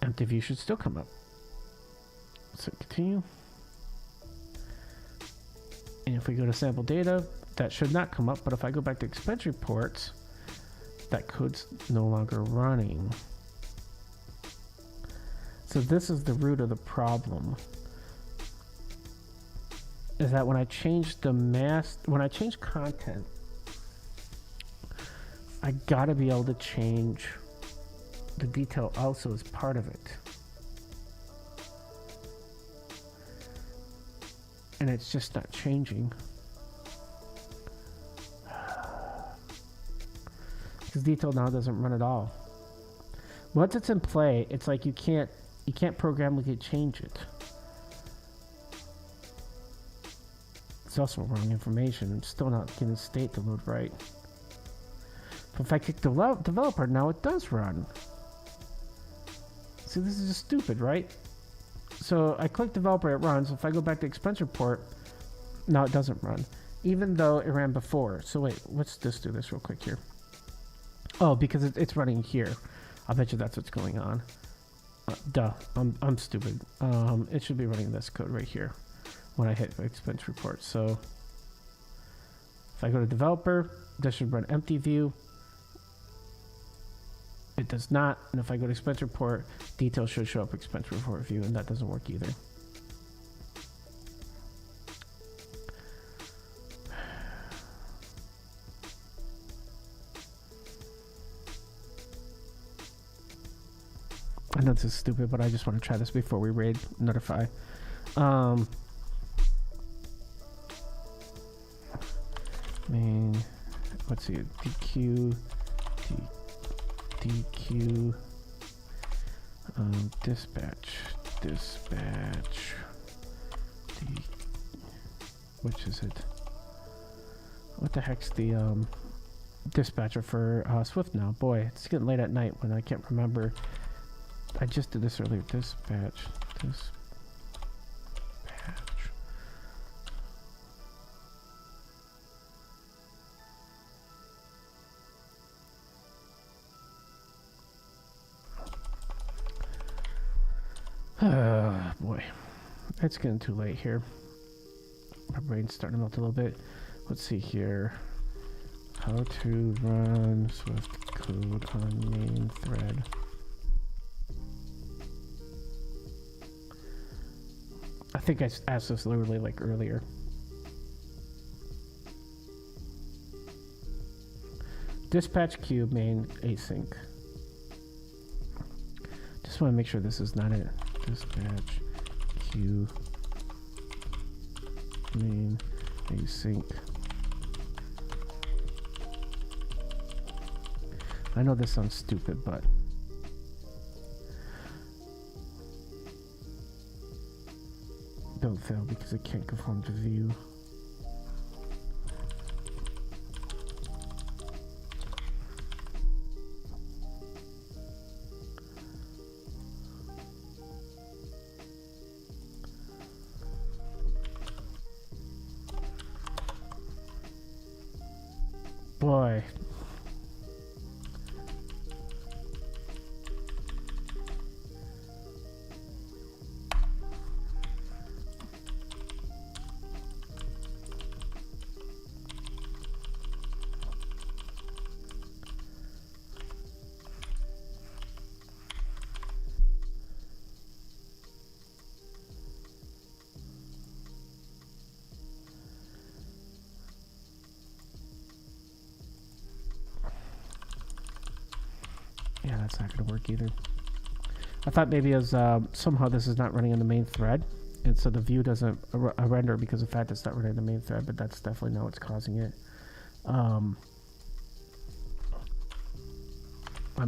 empty view should still come up. So continue. And if we go to sample data, that should not come up. But if I go back to expense reports, that code's no longer running. So this is the root of the problem. Is that when I change the when I change content, I gotta be able to change the detail also as part of it. And it's just not changing. Because detail now doesn't run at all. Once it's in play, it's like you can't programmatically change it. It's also wrong information. It's still not getting state to load right. But if I click developer, now it does run. See, this is just stupid, right? So I click developer, it runs. If I go back to expense report, now it doesn't run, even though it ran before. So wait, let's just do this real quick here. Oh, because it's running here. I bet you that's what's going on. Duh, I'm stupid. It should be running this code right here when I hit expense report. So if I go to developer, this should run empty view. It does not. And if I go to expense report, details should show up expense report view, and that doesn't work either. I know this is stupid, but I just want to try this before we raid Notify. Main, let's see, DQ, dispatch, which is it? What the heck's the dispatcher for Swift now? Boy, it's getting late at night when I can't remember. I just did this earlier. Dispatch. Boy, it's getting too late here. My brain's starting to melt a little bit. Let's see here. How to run Swift code on main thread. I think I asked this literally like earlier. Dispatch queue main async. Just want to make sure this is not it. Dispatch queue main async. I know this sounds stupid, but don't fail because it can't conform to view. Boy. Yeah, that's not going to work either. I thought maybe as somehow this is not running in the main thread, and so the view doesn't render because of the fact it's not running in the main thread, but that's definitely not what's causing it. I'm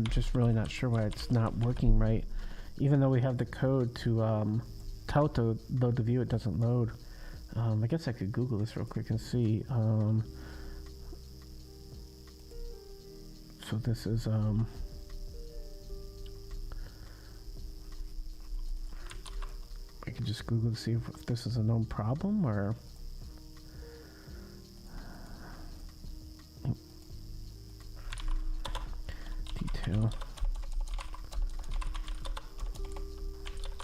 just really not sure why it's not working right. Even though we have the code to tell it to load the view, it doesn't load. I guess I could Google this real quick and see. So this is I can just Google to see if this is a known problem or detail.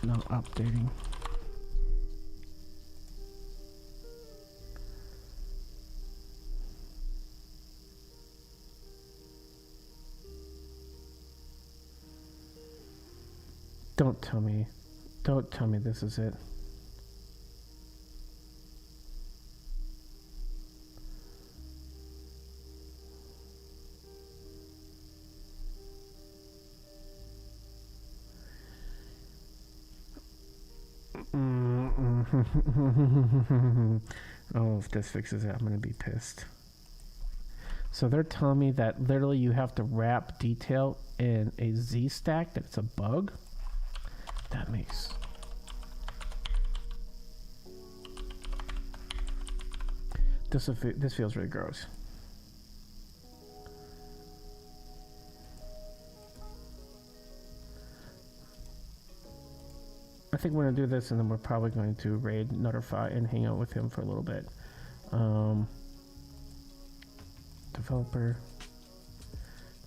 No updating. Don't tell me this is it. Oh, if this fixes it, I'm gonna be pissed. So they're telling me that literally you have to wrap detail in a Z stack, that it's a bug. That makes... This feels really gross. I think we're going to do this and then we're probably going to raid Notify and hang out with him for a little bit. Developer,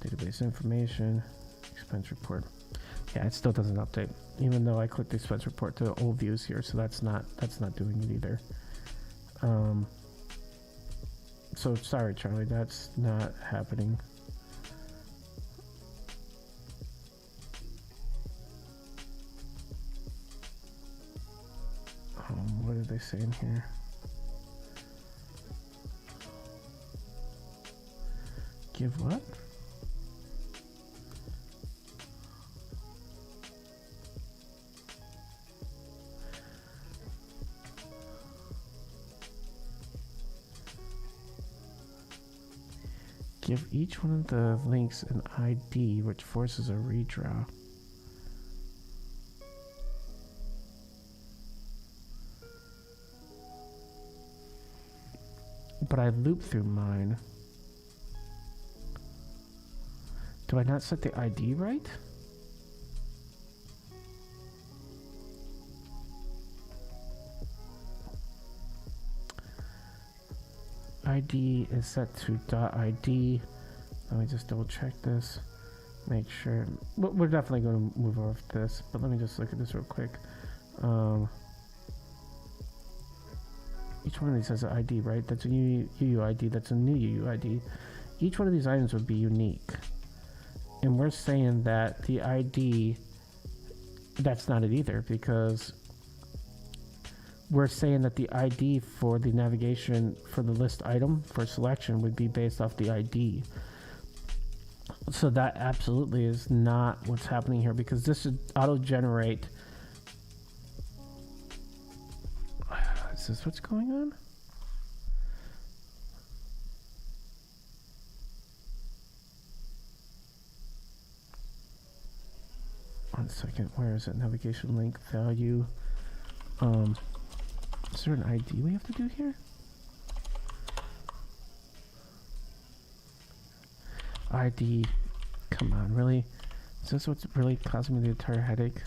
database information, expense report. Yeah, it still doesn't update, even though I clicked the expense report to old views here, so that's not doing it either. So sorry, Charlie, that's not happening. What are they saying here? Give what? Give each one of the links an ID, which forces a redraw. But I loop through mine. Do I not set the ID right? ID is set to .id. Let me just double check this. Make sure. We're definitely going to move off this, but let me just look at this real quick. Each one of these has an ID, right? That's a UUID. That's a new UUID. Each one of these items would be unique. And we're saying that the ID, that's not it either, because we're saying that the ID for the navigation for the list item for selection would be based off the ID. So that absolutely is not what's happening here, because this should auto-generate. Is this what's going on? 1 second. Where is it? Navigation link value. Is there an ID we have to do here? ID. Come on, really? Is this what's really causing me the entire headache?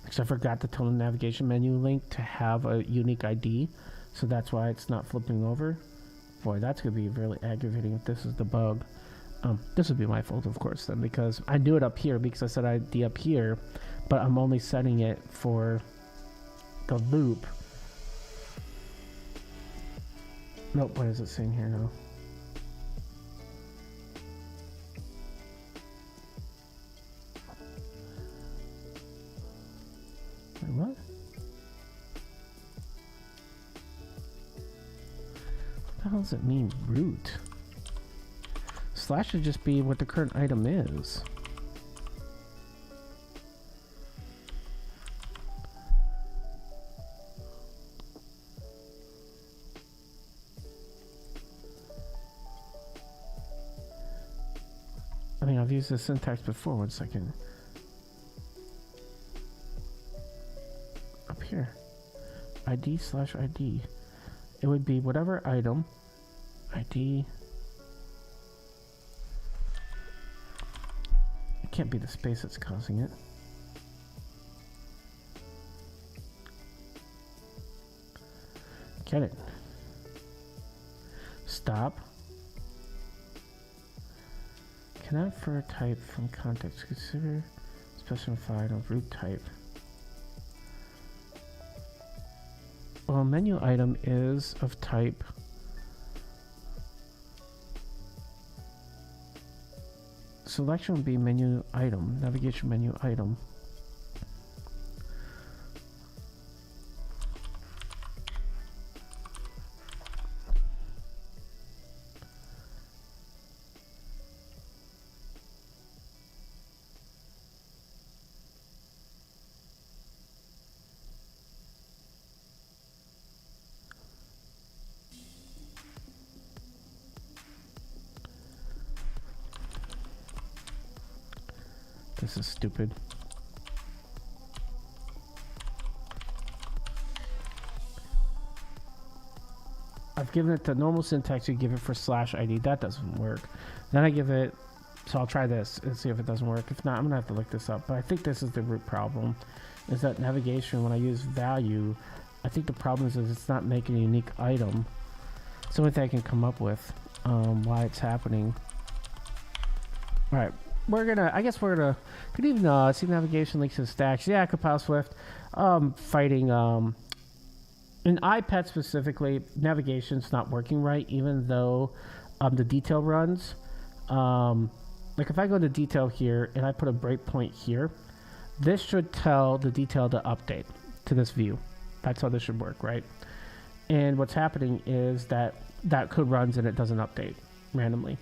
Because I forgot to tell the navigation menu link to have a unique ID, so that's why it's not flipping over. Boy, that's going to be really aggravating if this is the bug. This would be my fault, of course, then, because I do it up here because I set ID up here, but I'm only setting it for the loop. Nope, what is it saying here now? Wait, what? What the hell does it mean, root? Slash should just be what the current item is. I mean, I've used this syntax before. 1 second. Up here. ID slash ID. It would be whatever item. ID. It can't be the space that's causing it. Get it. Stop. Cannot infer type from context. Consider specified of root type. Well, menu item is of type selection would be menu item, navigation menu item. This is stupid. I've given it the normal syntax you give it for slash ID. That doesn't work. Then I give it, so I'll try this and see if it doesn't work. If not, I'm gonna have to look this up. But I think this is the root problem, is that navigation, when I use value, I think the problem is it's not making a unique item. It's the only thing I can come up with why it's happening. All right. I guess we're gonna, good evening, see navigation links and stacks. Yeah, CoPilot Swift, fighting, in iPad specifically, navigation's not working right, even though, the detail runs. Like if I go to detail here and I put a breakpoint here, this should tell the detail to update to this view. That's how this should work, right? And what's happening is that code runs and it doesn't update randomly.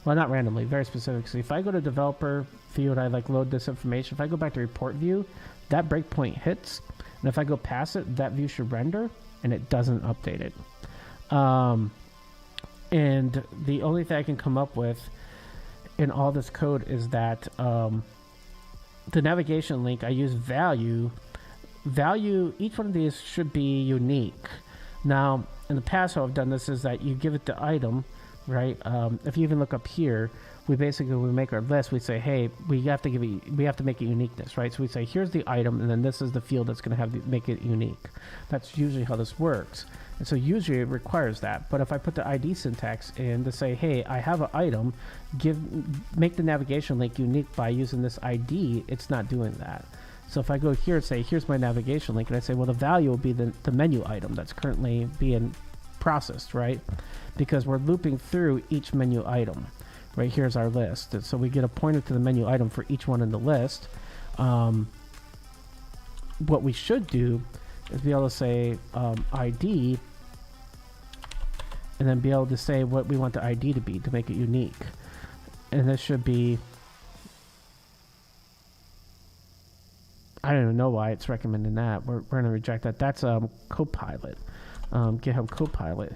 Well, not randomly, very specific. So if I go to developer view and I like load this information, if I go back to report view, that breakpoint hits. And if I go past it, that view should render and it doesn't update it. And the only thing I can come up with in all this code is that the navigation link, I use value. Value, each one of these should be unique. Now, in the past, how I've done this is that you give it the item, right? If you even look up here, we make our list. We say, hey, we have to make it uniqueness, right? So we say, here's the item, and then this is the field that's going to make it unique. That's usually how this works. And so usually it requires that. But if I put the ID syntax in to say, hey, I have an item, make the navigation link unique by using this ID, it's not doing that. So if I go here and say, here's my navigation link, and I say, well, the value will be the menu item that's currently being processed, right? Because we're looping through each menu item. Right here's our list. And so we get a pointer to the menu item for each one in the list. What we should do is be able to say ID, and then be able to say what we want the ID to be to make it unique. And this should be I don't even know why it's recommending that. We're going to reject that. That's CoPilot, GitHub CoPilot.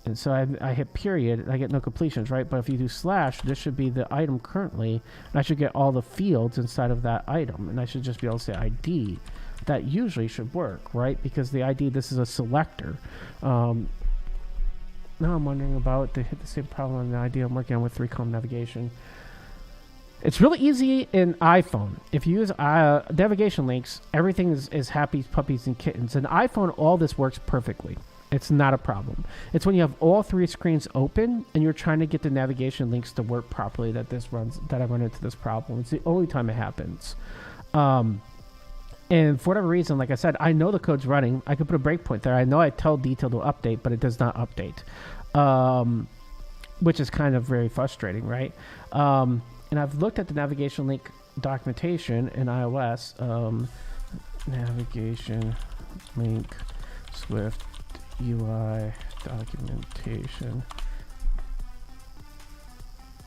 And so I hit period, and I get no completions, right? But if you do slash, this should be the item currently, and I should get all the fields inside of that item, and I should just be able to say ID. That usually should work, right? Because the ID, this is a selector. Now I'm wondering about the same problem on the ID I'm working on with 3-column navigation. It's really easy in iPhone. If you use navigation links, everything is happy puppies and kittens. In iPhone, all this works perfectly. It's not a problem. It's when you have all 3 screens open and you're trying to get the navigation links to work properly that I run into this problem. It's the only time it happens. And for whatever reason, like I said, I know the code's running. I could put a breakpoint there. I know I tell detail to update, but it does not update, which is kind of very frustrating, right? And I've looked at the navigation link documentation in iOS. Navigation link SwiftUI documentation.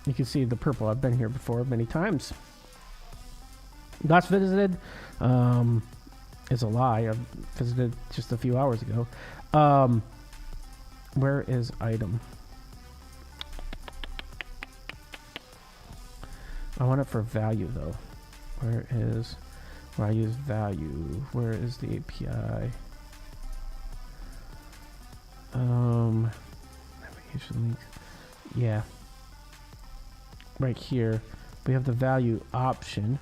You can see the purple. I've been here before many times. Last visited is a lie. I visited just a few hours ago. Where is item? I want it for value though. Where I use value? Where is the API? Navigation links. Yeah. Right here. We have the value option.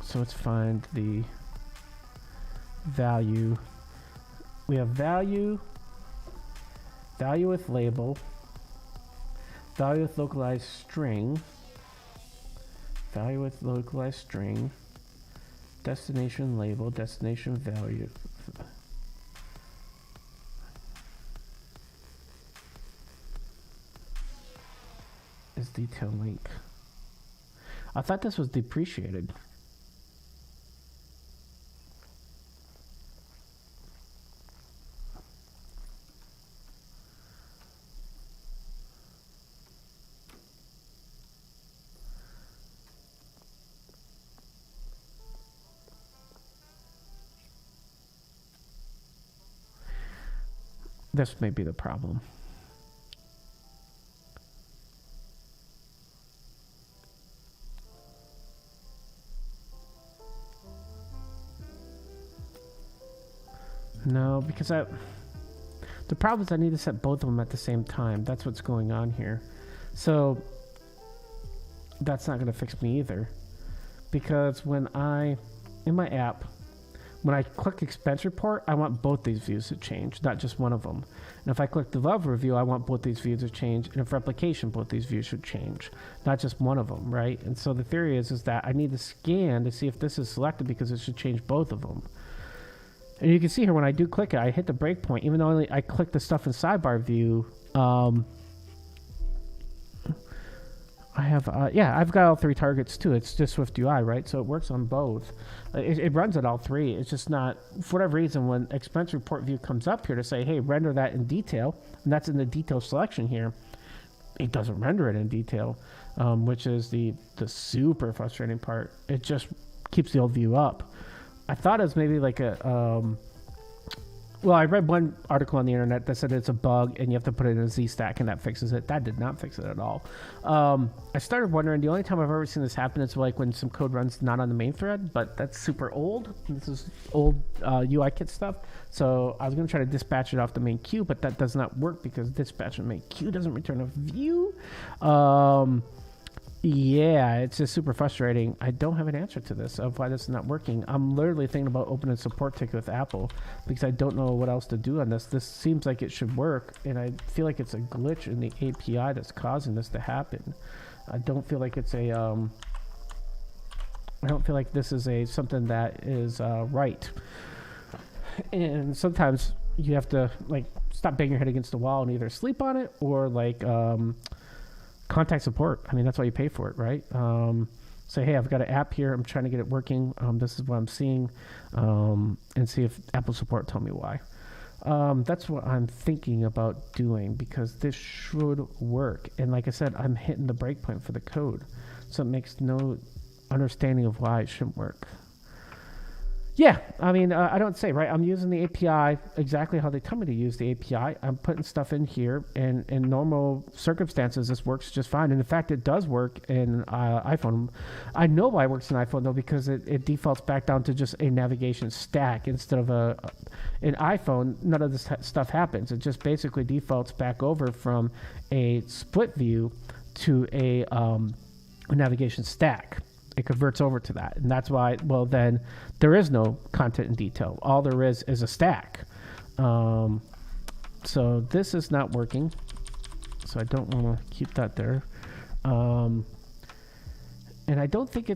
So let's find the value. We have value with label, value with localized string, value with localized string, destination label, destination value. Is detail link. I thought this was depreciated. This may be the problem. No, because the problem is I need to set both of them at the same time. That's what's going on here. So that's not going to fix me either. Because in my app, when I click expense report, I want both these views to change, not just one of them. And if I click developer review, I want both these views to change. And if replication, both these views should change, not just one of them, right? And so the theory is that I need to scan to see if this is selected because it should change both of them. And you can see here when I do click it, I hit the breakpoint. Even though I click the stuff in sidebar view, I have, I've got all 3 targets too. It's just SwiftUI, right? So it works on both. It runs at all 3. It's just not, for whatever reason, when expense report view comes up here to say, hey, render that in detail, and that's in the detail selection here, it doesn't render it in detail, which is the super frustrating part. It just keeps the old view up. I thought it was maybe like well, I read one article on the internet that said it's a bug and you have to put it in a Z stack and that fixes it. That did not fix it at all. I started wondering, the only time I've ever seen this happen is like when some code runs not on the main thread, but that's super old. This is old UI kit stuff. So I was going to try to dispatch it off the main queue, but that does not work because dispatch on main queue doesn't return a view. Yeah, it's just super frustrating. I don't have an answer to this of why this is not working. I'm literally thinking about opening a support ticket with Apple because I don't know what else to do on this. This seems like it should work, and I feel like it's a glitch in the API that's causing this to happen. I don't feel like it's I don't feel like this is something that is right. And sometimes you have to like stop banging your head against the wall and either sleep on it or like contact support. I mean, that's why you pay for it, right? Say, hey, I've got an app here. I'm trying to get it working. This is what I'm seeing, and see if Apple support tell me why. That's what I'm thinking about doing, because this should work. And like I said, I'm hitting the breakpoint for the code, so it makes no understanding of why it shouldn't work. Yeah, I mean, I don't say, right? I'm using the API exactly how they tell me to use the API. I'm putting stuff in here, and in normal circumstances, this works just fine. And in fact, it does work in iPhone. I know why it works in iPhone, though, because it defaults back down to just a navigation stack instead of in iPhone, none of this stuff happens. It just basically defaults back over from a split view to a navigation stack. It converts over to that, and that's why, well, then there is no content in detail. All there is a stack. So this is not working, so I don't want to keep that there. And I don't think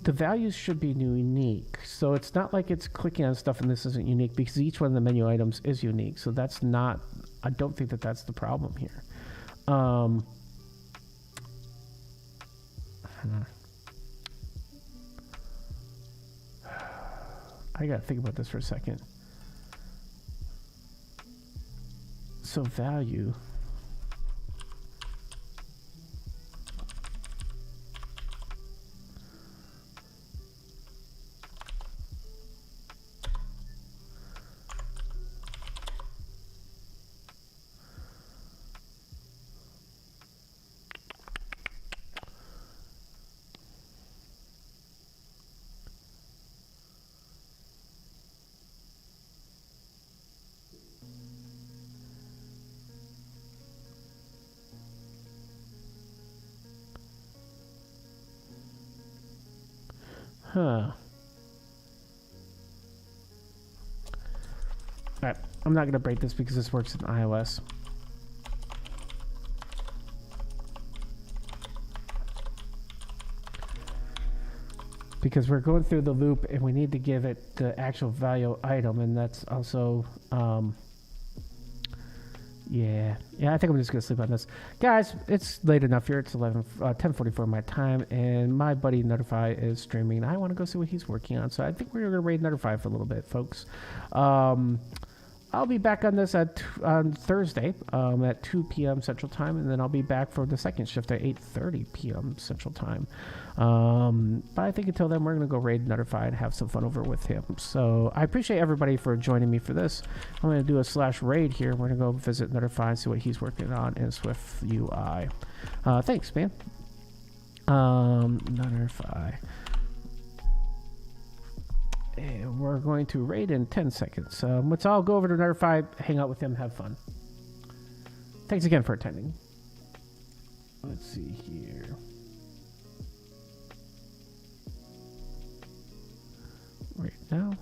the values should be unique, so it's not like it's clicking on stuff and this isn't unique, because each one of the menu items is unique. So that's not, I don't think that's the problem here. I gotta think about this for a second. So value. Huh. Alright, I'm not going to break this because this works in iOS. Because we're going through the loop and we need to give it the actual value item, and that's also yeah, I think I'm just gonna sleep on this, guys. It's late enough here. It's 10:44 my time, and my buddy Notify is streaming. I want to go see what he's working on, so I think we're gonna raid Notify for a little bit, folks. I'll be back on this on Thursday at 2 p.m. Central Time, and then I'll be back for the second shift at 8:30 p.m. Central Time. But I think until then, we're going to go raid Notify and have some fun over with him. So I appreciate everybody for joining me for this. I'm going to do a /raid here. We're going to go visit Notify and see what he's working on in SwiftUI. Thanks, man. Notify. And we're going to raid in 10 seconds. Let's all go over to Notify, hang out with him, have fun. Thanks again for attending. Let's see here. Right now.